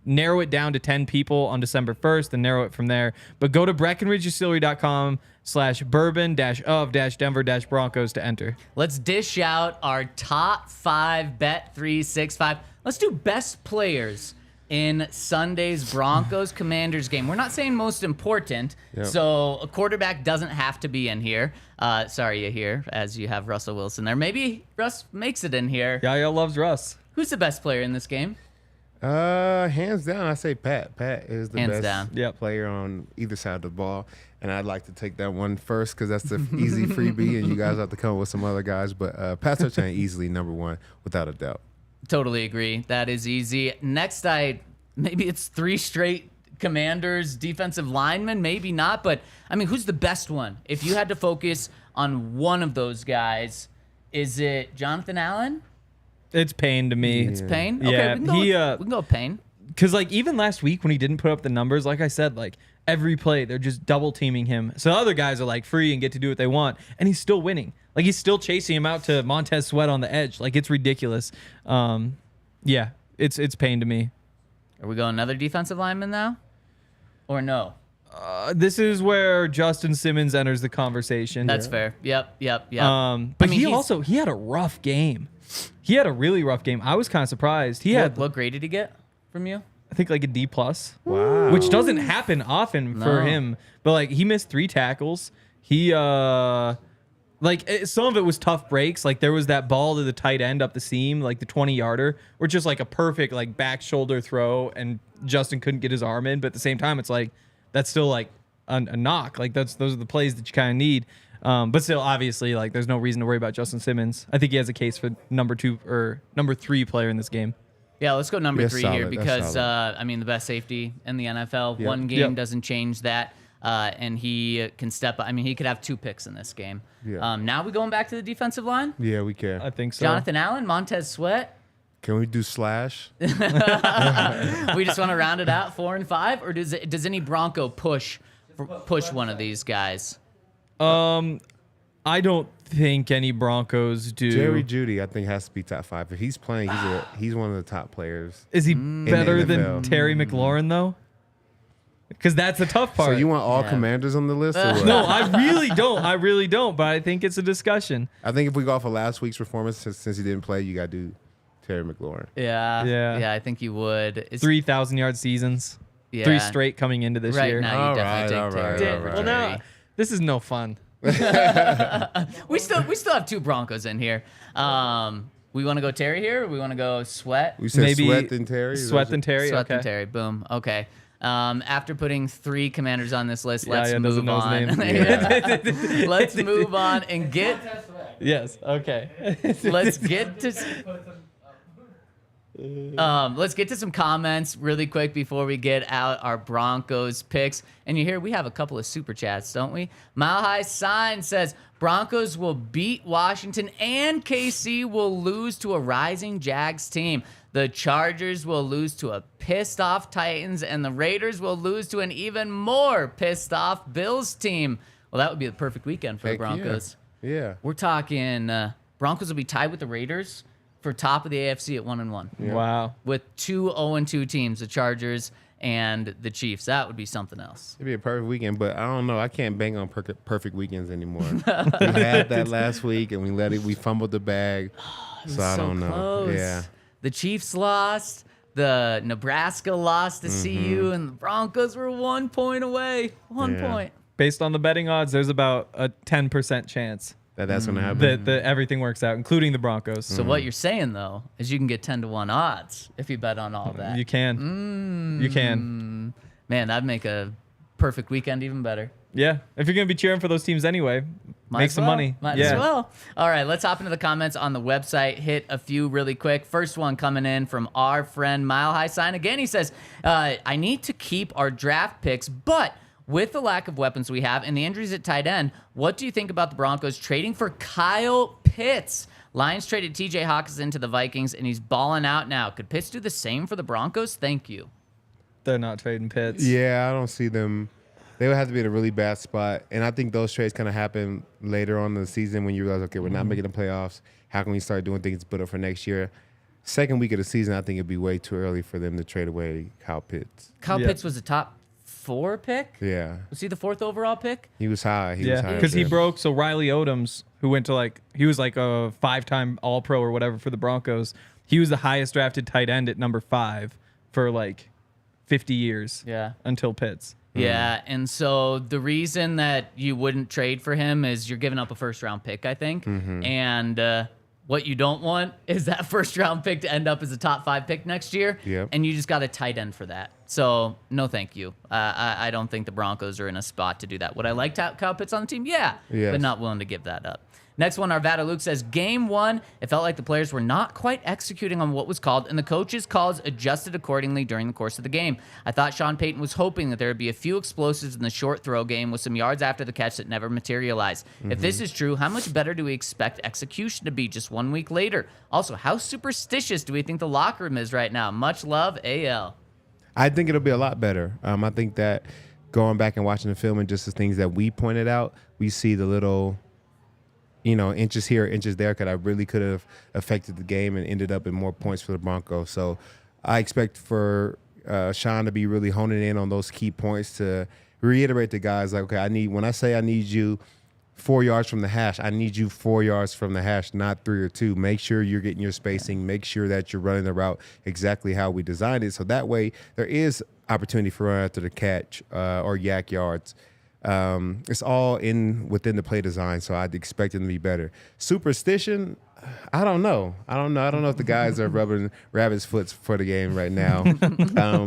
narrow it down to 10 people on December 1st and narrow it from there. But go to BreckenridgeDistillery.com/bourbon-of-Denver-Broncos to enter. Let's dish out our top 5 Bet365. Let's do best players in Sunday's Broncos-Commanders game. We're not saying most important, so a quarterback doesn't have to be in here. Sorry, you hear, as you have Russell Wilson there. Maybe Russ makes it in here. Yaya loves Russ. Who's the best player in this game? Hands down, I say Pat. Pat is the Hands best down. player on either side of the ball. And I'd like to take that one first because that's the easy freebie, and you guys have to come up with some other guys. But Pat Surtain easily number one, without a doubt. Totally agree. That is easy. Next, maybe it's 3 straight Commanders defensive linemen, maybe not. But, I mean, who's the best one? If you had to focus on one of those guys, is it Jonathan Allen? It's Payne to me. It's Payne? Yeah, Okay, we can go with Payne. Because, like, even last week when he didn't put up the numbers, like I said, like, every play, they're just double teaming him. So other guys are, like, free and get to do what they want. And he's still winning. Like, he's still chasing him out to Montez Sweat on the edge. Like, it's ridiculous. Yeah, it's Payne to me. Are we going another defensive lineman now? Or no? This is where Justin Simmons enters the conversation. That's fair. Yep. But I mean, he had a rough game. He had a really rough game. I was kind of surprised. What grade did he get from you? I think like a D+. Wow. Which doesn't happen often for him. But like he missed 3 tackles. He some of it was tough breaks. Like there was that ball to the tight end up the seam, like the 20-yarder, which is like a perfect like back shoulder throw, and Justin couldn't get his arm in. But at the same time, it's like that's still like a knock. Like those are the plays that you kind of need. But still, obviously, like there's no reason to worry about Justin Simmons. I think he has a case for number 2 or number 3 player in this game. Yeah, let's go number Yeah, 3 solid. here That's because solid. I mean the best safety in the NFL. Yep. One game Yep. doesn't change that, and he can step up. I mean, he could have 2 picks in this game. Yeah. Now we going back to the defensive line. Yeah, we can. I think so. Jonathan Allen, Montez Sweat. Can we do slash? We just want to round it out 4 and 5, or does any Bronco push one of these guys? I don't think any Broncos do. Jerry Jeudy, I think, has to be top 5. If he's playing, he's one of the top players. Is he the better NFL. than Terry McLaurin, though? Because that's the tough part. So you want all Commanders on the list? Or what? No, I really don't. I really don't. But I think it's a discussion. I think if we go off of last week's performance, since he didn't play, you got to do Terry McLaurin. Yeah, I think you would. 3,000-yard seasons. Yeah. 3 straight coming into this Right year. now, you definitely All take right, Terry. all right. Well, now this is no fun. We still have 2 Broncos in here. We want to go Terry here, or we want to go Sweat? We said Maybe Sweat and Terry. Sweat and Terry. Sweat Okay. and Terry. Boom. Okay. After putting 3 Commanders on this list, let's doesn't move know his on. name. Let's move on and get. Yes. Okay. Let's get to. Let's get to some comments really quick before we get out our Broncos picks. And you hear we have a couple of super chats, don't we? Mile High Sign says Broncos will beat Washington and KC will lose to a rising Jags team. The Chargers will lose to a pissed off Titans and the Raiders will lose to an even more pissed off Bills team. Well, that would be the perfect weekend for the Heck Broncos. Yeah. We're talking Broncos will be tied with the Raiders for top of the AFC at 1-1. Wow. With 2 0-2 teams, the Chargers and the Chiefs. That would be something else. It'd be a perfect weekend, but I don't know. I can't bang on perfect weekends anymore. We had that last week, and we fumbled the bag. So I don't know. Close. Yeah. The Chiefs lost. The Nebraska lost to CU, and the Broncos were 1 point away. One point. Based on the betting odds, there's about a 10% chance That's going to happen. that everything works out, including the Broncos. So what you're saying, though, is you can get 10-1 odds if you bet on all that. You can. You can. Man, that'd make a perfect weekend even better. Yeah. If you're going to be cheering for those teams anyway, Might make as some well. money. Might yeah. as well. All right, let's hop into the comments on the website. Hit a few really quick. First one coming in from our friend Mile High Sign. Again, he says, I need to keep our draft picks, but with the lack of weapons we have and the injuries at tight end, what do you think about the Broncos trading for Kyle Pitts? Lions traded TJ Hawkinson to the Vikings, and he's balling out now. Could Pitts do the same for the Broncos? Thank you. They're not trading Pitts. Yeah, I don't see them. They would have to be in a really bad spot. And I think those trades kind of happen later on in the season when you realize, okay, we're not making the playoffs. How can we start doing things built up for next year? Second week of the season, I think it'd be way too early for them to trade away Kyle Pitts. Kyle Yeah. Pitts was a top 4 pick? Yeah. Was he the 4th overall pick? He was high. He was Yeah, high. because he broke. So Riley Odoms, who went to he was like a 5-time All-Pro or whatever for the Broncos. He was the highest drafted tight end at number 5 for 50 years. Yeah. Until Pitts. Yeah, and so the reason that you wouldn't trade for him is you're giving up a first-round pick, I think. And what you don't want is that first-round pick to end up as a top 5 pick next year. Yep. And you just got a tight end for that. So, no thank you. I don't think the Broncos are in a spot to do that. Would I like Kyle Pitts on the team? Yeah, Yes. but not willing to give that up. Next one, Arvada Luke says, Game 1, it felt like the players were not quite executing on what was called, and the coaches' calls adjusted accordingly during the course of the game. I thought Sean Payton was hoping that there would be a few explosives in the short throw game with some yards after the catch that never materialized. If this is true, how much better do we expect execution to be just 1 week later? Also, how superstitious do we think the locker room is right now? Much love, AL. I think it'll be a lot better. I think that going back and watching the film and just the things that we pointed out, we see the little inches here, inches there, I really could have affected the game and ended up in more points for the Broncos. So I expect for Sean to be really honing in on those key points to reiterate to guys like, okay, when I say I need you 4 yards from the hash, I need you 4 yards from the hash, not 3 or 2. Make sure you're getting your spacing. Make sure that you're running the route exactly how we designed it. So that way there is opportunity for run after the catch or yak yards. It's all within the play design, so I'd expect it to be better. Superstition, I don't know. I don't know if the guys are rubbing rabbit's foots for the game right now,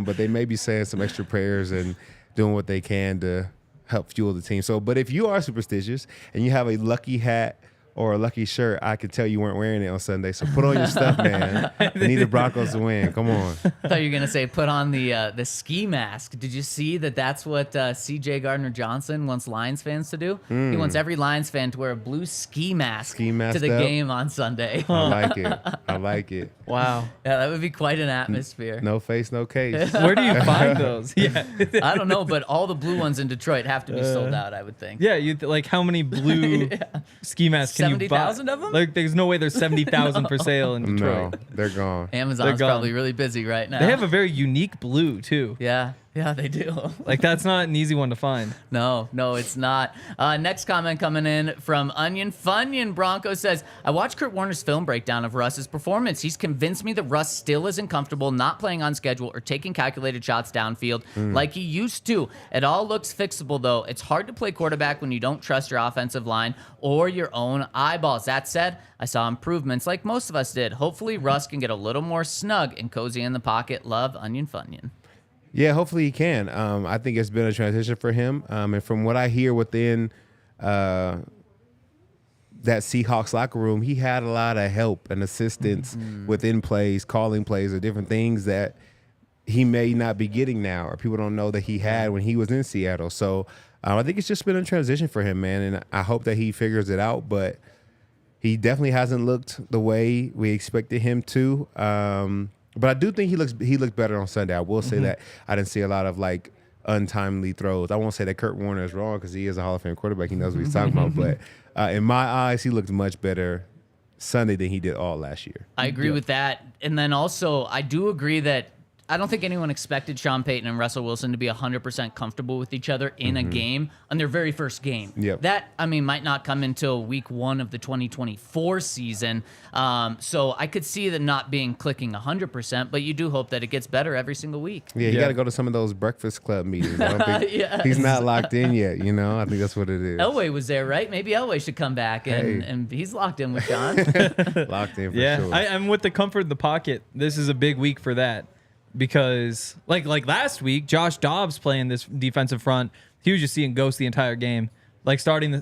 but they may be saying some extra prayers and doing what they can to help fuel the team. So, but if you are superstitious and you have a lucky hat or a lucky shirt, I could tell you weren't wearing it on Sunday. So put on your stuff, man. We need the Broncos to win. Come on. I thought you were gonna say put on the ski mask. Did you see that? That's what C.J. Gardner-Johnson wants Lions fans to do. He wants every Lions fan to wear a blue ski mask to the game on Sunday. I like it. I like it. Wow. Yeah, that would be quite an atmosphere. No face, no case. Where do you find those? Yeah. I don't know, but all the blue ones in Detroit have to be sold out, I would think. Yeah, like how many blue ski masks can you buy? 70,000 of them? Like, there's no way there's 70,000 for sale in Detroit. No, they're gone. Amazon's gone. probably really busy right now. They have a very unique blue too. Yeah, they do. Like, that's not an easy one to find. No, it's not. Next comment coming in from Onion Funyon Bronco says, I watched Kurt Warner's film breakdown of Russ's performance. He's convinced me that Russ still isn't comfortable not playing on schedule or taking calculated shots downfield like he used to. It all looks fixable, though. It's hard to play quarterback when you don't trust your offensive line or your own eyeballs. That said, I saw improvements like most of us did. Hopefully, Russ can get a little more snug and cozy in the pocket. Love, Onion Funyon. Yeah, hopefully he can. I think it's been a transition for him. And from what I hear within that Seahawks locker room, he had a lot of help and assistance within plays, calling plays, or different things that he may not be getting now, or people don't know that he had when he was in Seattle. So I think it's just been a transition for him, man. And I hope that he figures it out. But he definitely hasn't looked the way we expected him to. But I do think he looked better on Sunday. I will say that I didn't see a lot of like untimely throws. I won't say that Kurt Warner is wrong because he is a Hall of Fame quarterback. He knows what he's talking about. But in my eyes, he looked much better Sunday than he did all last year. I agree with that. And then also, I do agree that I don't think anyone expected Sean Payton and Russell Wilson to be 100% comfortable with each other in a game on their very first game. Yep. That, might not come until week 1 of the 2024 season. So I could see that not being clicking 100%, but you do hope that it gets better every single week. Yeah, you got to go to some of those Breakfast Club meetings. I don't think he's not locked in yet, I think that's what it is. Elway was there, right? Maybe Elway should come back, and he's locked in with Sean. Locked in for Yeah, sure. I'm with the comfort of the pocket. This is a big week for that. Because like last week, Josh Dobbs playing this defensive front, he was just seeing ghosts the entire game. Like starting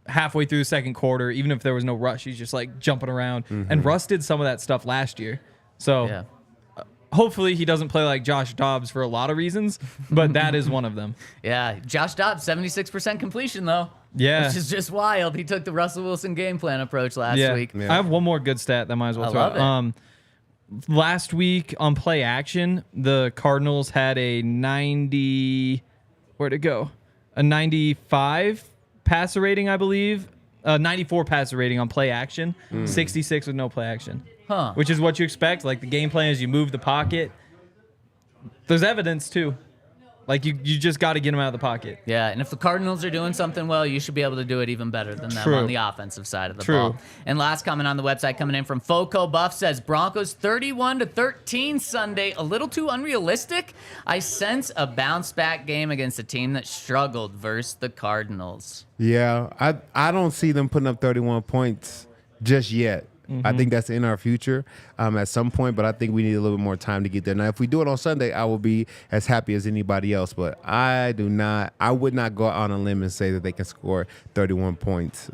halfway through the second quarter, even if there was no rush, he's just like jumping around. And Russ did some of that stuff last year. So hopefully he doesn't play like Josh Dobbs for a lot of reasons, but that is one of them. Yeah, Josh Dobbs, 76% completion though. Yeah. Which is just wild. He took the Russell Wilson game plan approach last week. I have one more good stat that I might as well throw love it. Last week on play action, the Cardinals had a 90. Where'd it go? A 95 passer rating, I believe. 94 passer rating on play action. 66 with no play action. Huh. Which is what you expect. Like the game plan is you move the pocket. There's evidence too. Like you just got to get them out of the pocket. Yeah, and if the Cardinals are doing something well, you should be able to do it even better than them True. on the offensive side of the True. ball. And last comment on the website coming in from Foco Buff says Broncos 31-13 Sunday. A little too unrealistic. I sense a bounce back game against a team that struggled versus the Cardinals. Yeah, I don't see them putting up 31 points just yet. I think that's in our future at some point, but I think we need a little bit more time to get there. Now, if we do it on Sunday, I will be as happy as anybody else, but I would not go out on a limb and say that they can score 31 points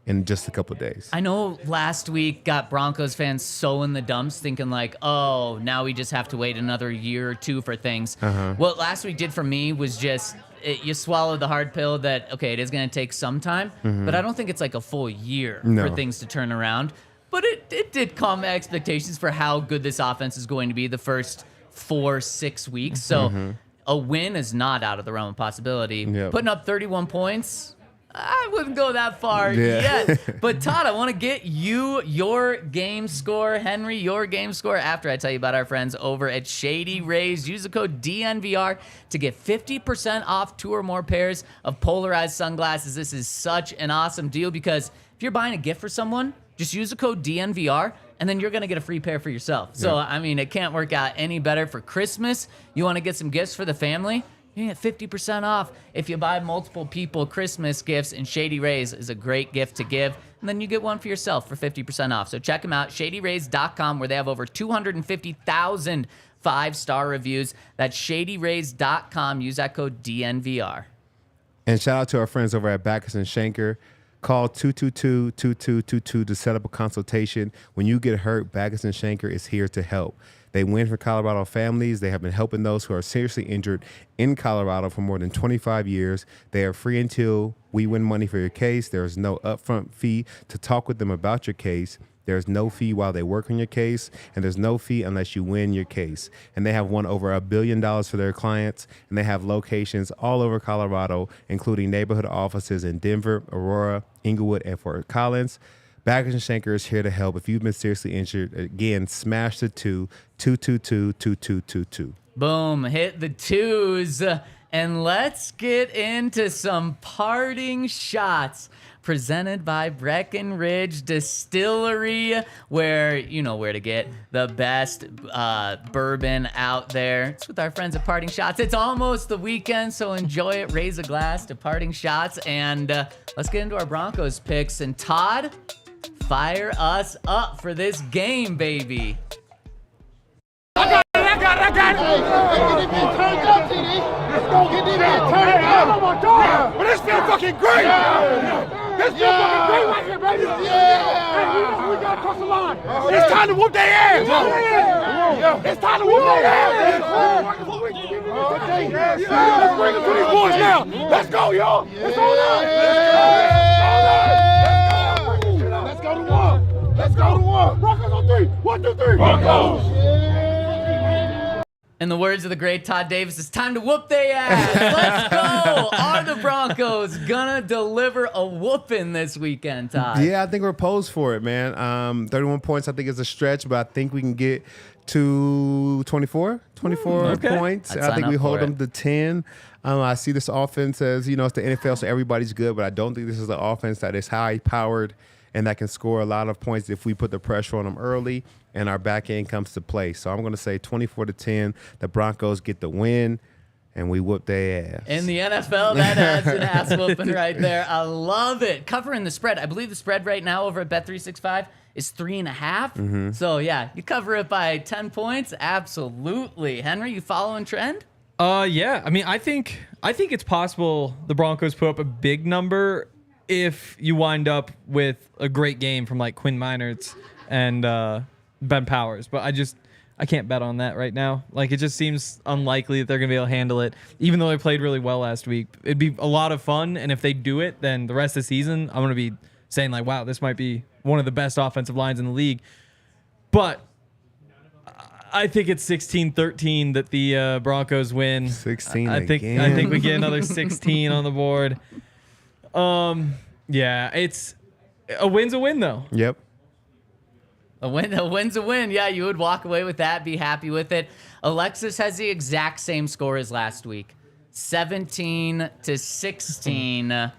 in just a couple of days. I know last week got Broncos fans so in the dumps thinking like, oh, now we just have to wait another year or two for things. What last week did for me was just you swallow the hard pill that, okay, it is going to take some time, but I don't think it's like a full year for things to turn around. But it did calm my expectations for how good this offense is going to be the first 4-6 weeks. So a win is not out of the realm of possibility. Yep. Putting up 31 points, I wouldn't go that far yet. But Todd, I want to get your game score. Henry, your game score after I tell you about our friends over at Shady Rays. Use the code DNVR to get 50% off 2 or more pairs of polarized sunglasses. This is such an awesome deal because if you're buying a gift for someone, just use the code DNVR, and then you're going to get a free pair for yourself. So, it can't work out any better for Christmas. You want to get some gifts for the family? You get 50% off if you buy multiple people Christmas gifts, and Shady Rays is a great gift to give. And then you get one for yourself for 50% off. So check them out, shadyrays.com, where they have over 250,000 5-star reviews. That's shadyrays.com. Use that code DNVR. And shout out to our friends over at Backus and Shanker. Call 222-2222 to set up a consultation. When you get hurt, Baggins and Shanker is here to help. They win for Colorado families. They have been helping those who are seriously injured in Colorado for more than 25 years. They are free until we win money for your case. There is no upfront fee to talk with them about your case. There's no fee while they work on your case, and there's no fee unless you win your case. And they have won over $1 billion for their clients, and they have locations all over Colorado, including neighborhood offices in Denver, Aurora, Inglewood, and Fort Collins. Baggins and Shanker is here to help. If you've been seriously injured, again, smash the 222-2222. Boom, hit the twos. And let's get into some parting shots presented by Breckenridge Distillery, where you know where to get the best bourbon out there. It's with our friends at Parting Shots. It's almost the weekend, so enjoy it. Raise a glass to Parting Shots, and let's get into our Broncos picks. And Todd, fire us up for this game, baby. I got it. Hey, get it turned up, TD. Let's go get it turned up. Oh my God. But this feels fucking great. This feels fucking great right here, baby. Hey, we know we got to cross the line. It's time to whoop their ass. It's time to whoop their ass. Let's bring them to these boys now. Let's go, y'all. It's on us. Let's go to one. Let's go to one. Broncos on three. 1, 2, 3. Broncos. In the words of the great Todd Davis, it's time to whoop their ass. Let's go. Are the Broncos gonna deliver a whooping this weekend, Todd? Yeah, I think we're posed for it, man. 31 points, I think, is a stretch, but I think we can get to 24 points. I think we hold them to 10. I see this offense as, it's the NFL, so everybody's good, but I don't think this is an offense that is high-powered and that can score a lot of points if we put the pressure on them early and our back end comes to play. So I'm going to say 24-10. The Broncos get the win, and we whoop their ass. In the NFL, that adds an ass whooping right there. I love it. Covering the spread. I believe the spread right now over at Bet365 is 3.5. So, yeah, you cover it by 10 points. Absolutely. Henry, you following trend? Yeah. I mean, I think it's possible the Broncos put up a big number if you wind up with a great game from like Quinn Meinerz and Ben Powers, but I can't bet on that right now. Like, it just seems unlikely that they're gonna be able to handle it, even though they played really well last week. It'd be a lot of fun, and if they do it, then the rest of the season, I'm gonna be saying like, wow, this might be one of the best offensive lines in the league. But I think it's 16-13 that the Broncos win. 16 again. I think we get another 16 on the board. Yeah, it's a win's a win though. Yep. A win's a win. Yeah, you would walk away with that, be happy with it. Alexis has the exact same score as last week, 17-16.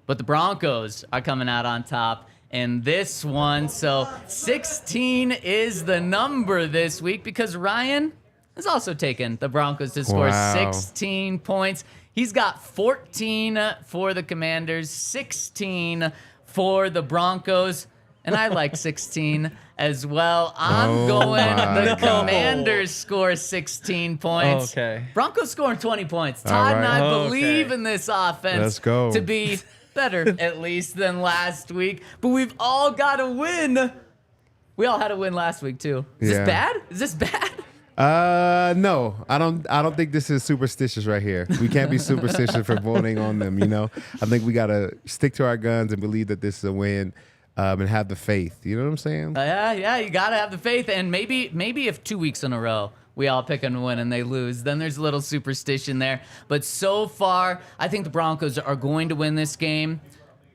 But the Broncos are coming out on top in this one. So 16 is the number this week because Ryan has also taken the Broncos to score 16 points. He's got 14 for the Commanders, 16 for the Broncos, and I like 16 as well. I'm going the Commanders score 16 points. Okay. Broncos scoring 20 points. Todd and I believe in this offense Let's go. to be better, at least, than last week. But we've all got to win. We all had a win last week, too. Is this bad? Is this bad? No, I don't think this is superstitious right here. We can't be superstitious for voting on them, I think we got to stick to our guns and believe that this is a win, and have the faith. You know what I'm saying? Yeah, you got to have the faith. And maybe if 2 weeks in a row we all pick and win and they lose, then there's a little superstition there. But so far, I think the Broncos are going to win this game.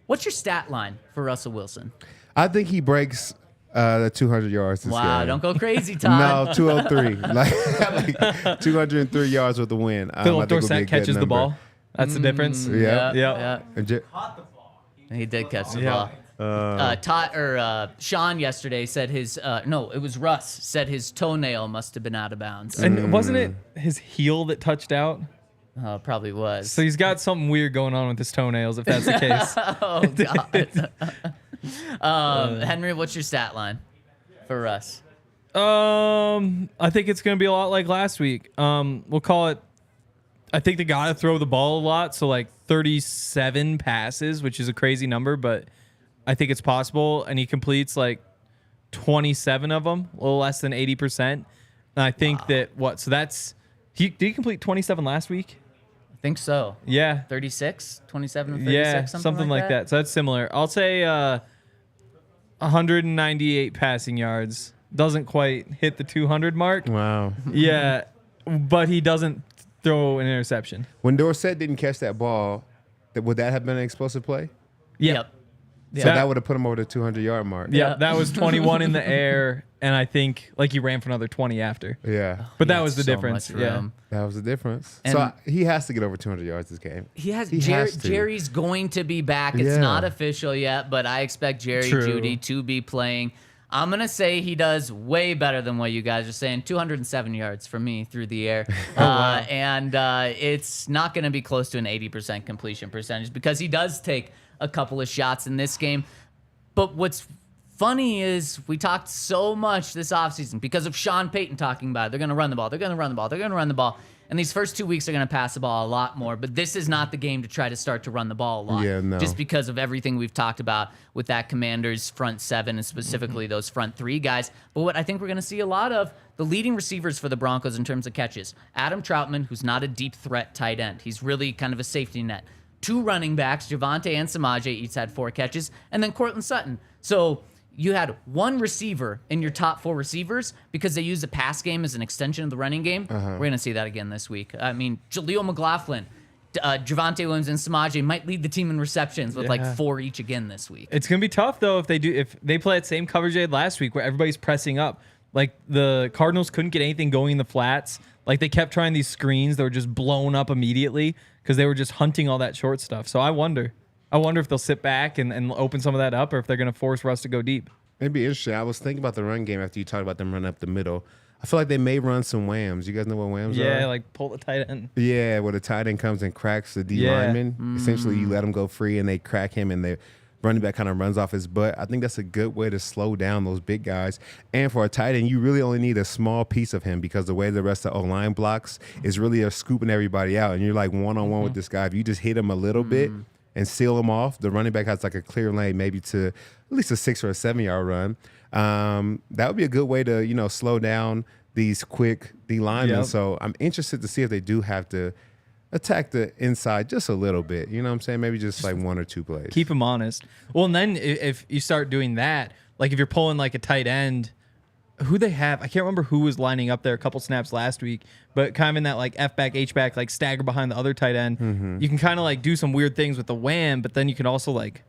What's your stat line for Russell Wilson? I think he breaks the 200 yards this Wow, game. don't go crazy, Todd. No, 203. like 203 yards with the win. Philip Dorsett catches the ball. That's the difference. Yeah. He did catch the ball. Sean yesterday said his it was Russ said his toenail must have been out of bounds. And wasn't it his heel that touched out? Probably was. So he's got something weird going on with his toenails, if that's the case. Oh God. Henry, what's your stat line for Russ? I think it's going to be a lot like last week. We'll call it I think they got to throw the ball a lot. So like 37 passes, which is a crazy number, but I think it's possible. And he completes like 27 of them, a little less than 80%. And I think so did he complete 27 last week? I think so. Yeah. 36, 27, 36, Yeah, something like that. So that's similar. I'll say 198 passing yards. Doesn't quite hit the 200 mark. Wow. Yeah, but he doesn't throw an interception. When Dorsett didn't catch that ball, would that have been an explosive play? Yep. So that would have put him over the 200-yard mark. Yeah, that was 21 in the air, and I think like he ran for another 20 after. Yeah. But that He was the had so difference. much Yeah. room. That was the difference. And- So he has to get over 200 yards this game. He has to. Jerry's going to be back. It's Yeah. not official yet, but I expect Jerry True. Jeudy to be playing. I'm going to say he does way better than what you guys are saying. 207 yards for me through the air. And it's not going to be close to an 80% completion percentage because he does take a couple of shots in this game. But what's funny is we talked so much this offseason because of Sean Payton talking about it. They're going to run the ball. They're going to run the ball. They're going to run the ball. And these first 2 weeks are going to pass the ball a lot more. But this is not the game to try to start to run the ball a lot. Yeah, no. Just because of everything we've talked about with that Commanders front seven and specifically those front three guys. But what I think we're going to see a lot of, the leading receivers for the Broncos in terms of catches. Adam Troutman, who's not a deep threat tight end. He's really kind of a safety net. 2 running backs, Javonte and Samaje, each had 4 catches. And then Courtland Sutton. So you had 1 receiver in your top 4 receivers because they use the pass game as an extension of the running game. We're going to see that again this week. I mean, Jaleel McLaughlin, Javonte Williams, and Samaje might lead the team in receptions with like 4 each again this week. It's gonna be tough though if they play that same coverage they had last week where everybody's pressing up. Like the Cardinals couldn't get anything going in the flats. Like they kept trying these screens that were just blown up immediately because they were just hunting all that short stuff. So I wonder if they'll sit back and open some of that up or if they're going to force Russ to go deep. It'd be interesting. I was thinking about the run game after you talked about them running up the middle. I feel like they may run some whams. You guys know what whams are? Yeah, like pull the tight end. Yeah, where the tight end comes and cracks the D lineman. Essentially, you let him go free and they crack him and the running back kind of runs off his butt. I think that's a good way to slow down those big guys. And for a tight end, you really only need a small piece of him because the way the rest of the O-line blocks is really scooping everybody out. And you're like one-on-one with this guy. If you just hit him a little bit and seal him off, the running back has like a clear lane maybe to at least a 6 or a 7 yard run. That would be a good way to, slow down these quick D linemen. Yep. So I'm interested to see if they do have to attack the inside just a little bit. You know what I'm saying? Maybe just like 1 or 2 plays. Keep him honest. Well, and then if you start doing that, like if you're pulling like a tight end, who they have, I can't remember who was lining up there a couple snaps last week, but kind of in that like F-back, H-back, like stagger behind the other tight end. You can kind of like do some weird things with the wham, but then you can also like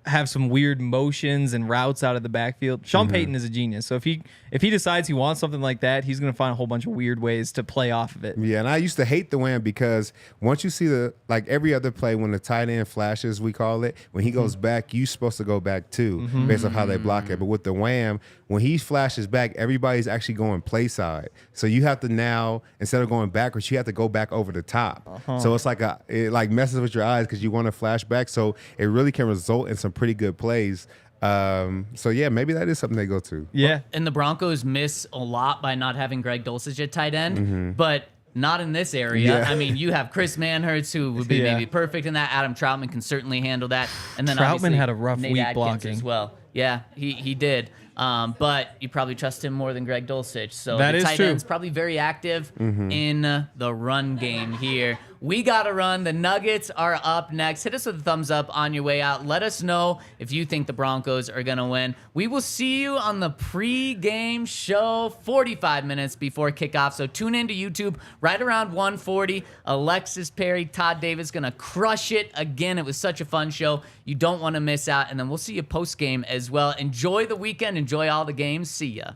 have some weird motions and routes out of the backfield. Sean Payton is a genius. So if he decides he wants something like that, he's going to find a whole bunch of weird ways to play off of it. Yeah, and I used to hate the wham because once you see like every other play when the tight end flashes, we call it, when he goes back, you're supposed to go back too, based on how they block it. But with the wham, when he flashes back, everybody's actually going play side. So you have to now, instead of going backwards, you have to go back over the top. So it's like it like messes with your eyes because you want to flash back. So it really can result in some pretty good plays. So yeah, maybe that is something they go to. Yeah. And the Broncos miss a lot by not having Greg Dulcich at tight end, but not in this area. Yeah. I mean, you have Chris Manhertz, who would be maybe perfect in that. Adam Troutman can certainly handle that. And then Troutman obviously had a rough Nate week Adkins blocking as well. Yeah, he did. But you probably trust him more than Greg Dulcich. So That the is tight true. end's probably very active in the run game here. We got to run. The Nuggets are up next. Hit us with a thumbs up on your way out. Let us know if you think the Broncos are going to win. We will see you on the pre-game show 45 minutes before kickoff. So tune into YouTube right around 1:40. Alexis Perry, Todd Davis going to crush it again. It was such a fun show. You don't want to miss out. And then we'll see you post-game as well. Enjoy the weekend. Enjoy all the games. See ya.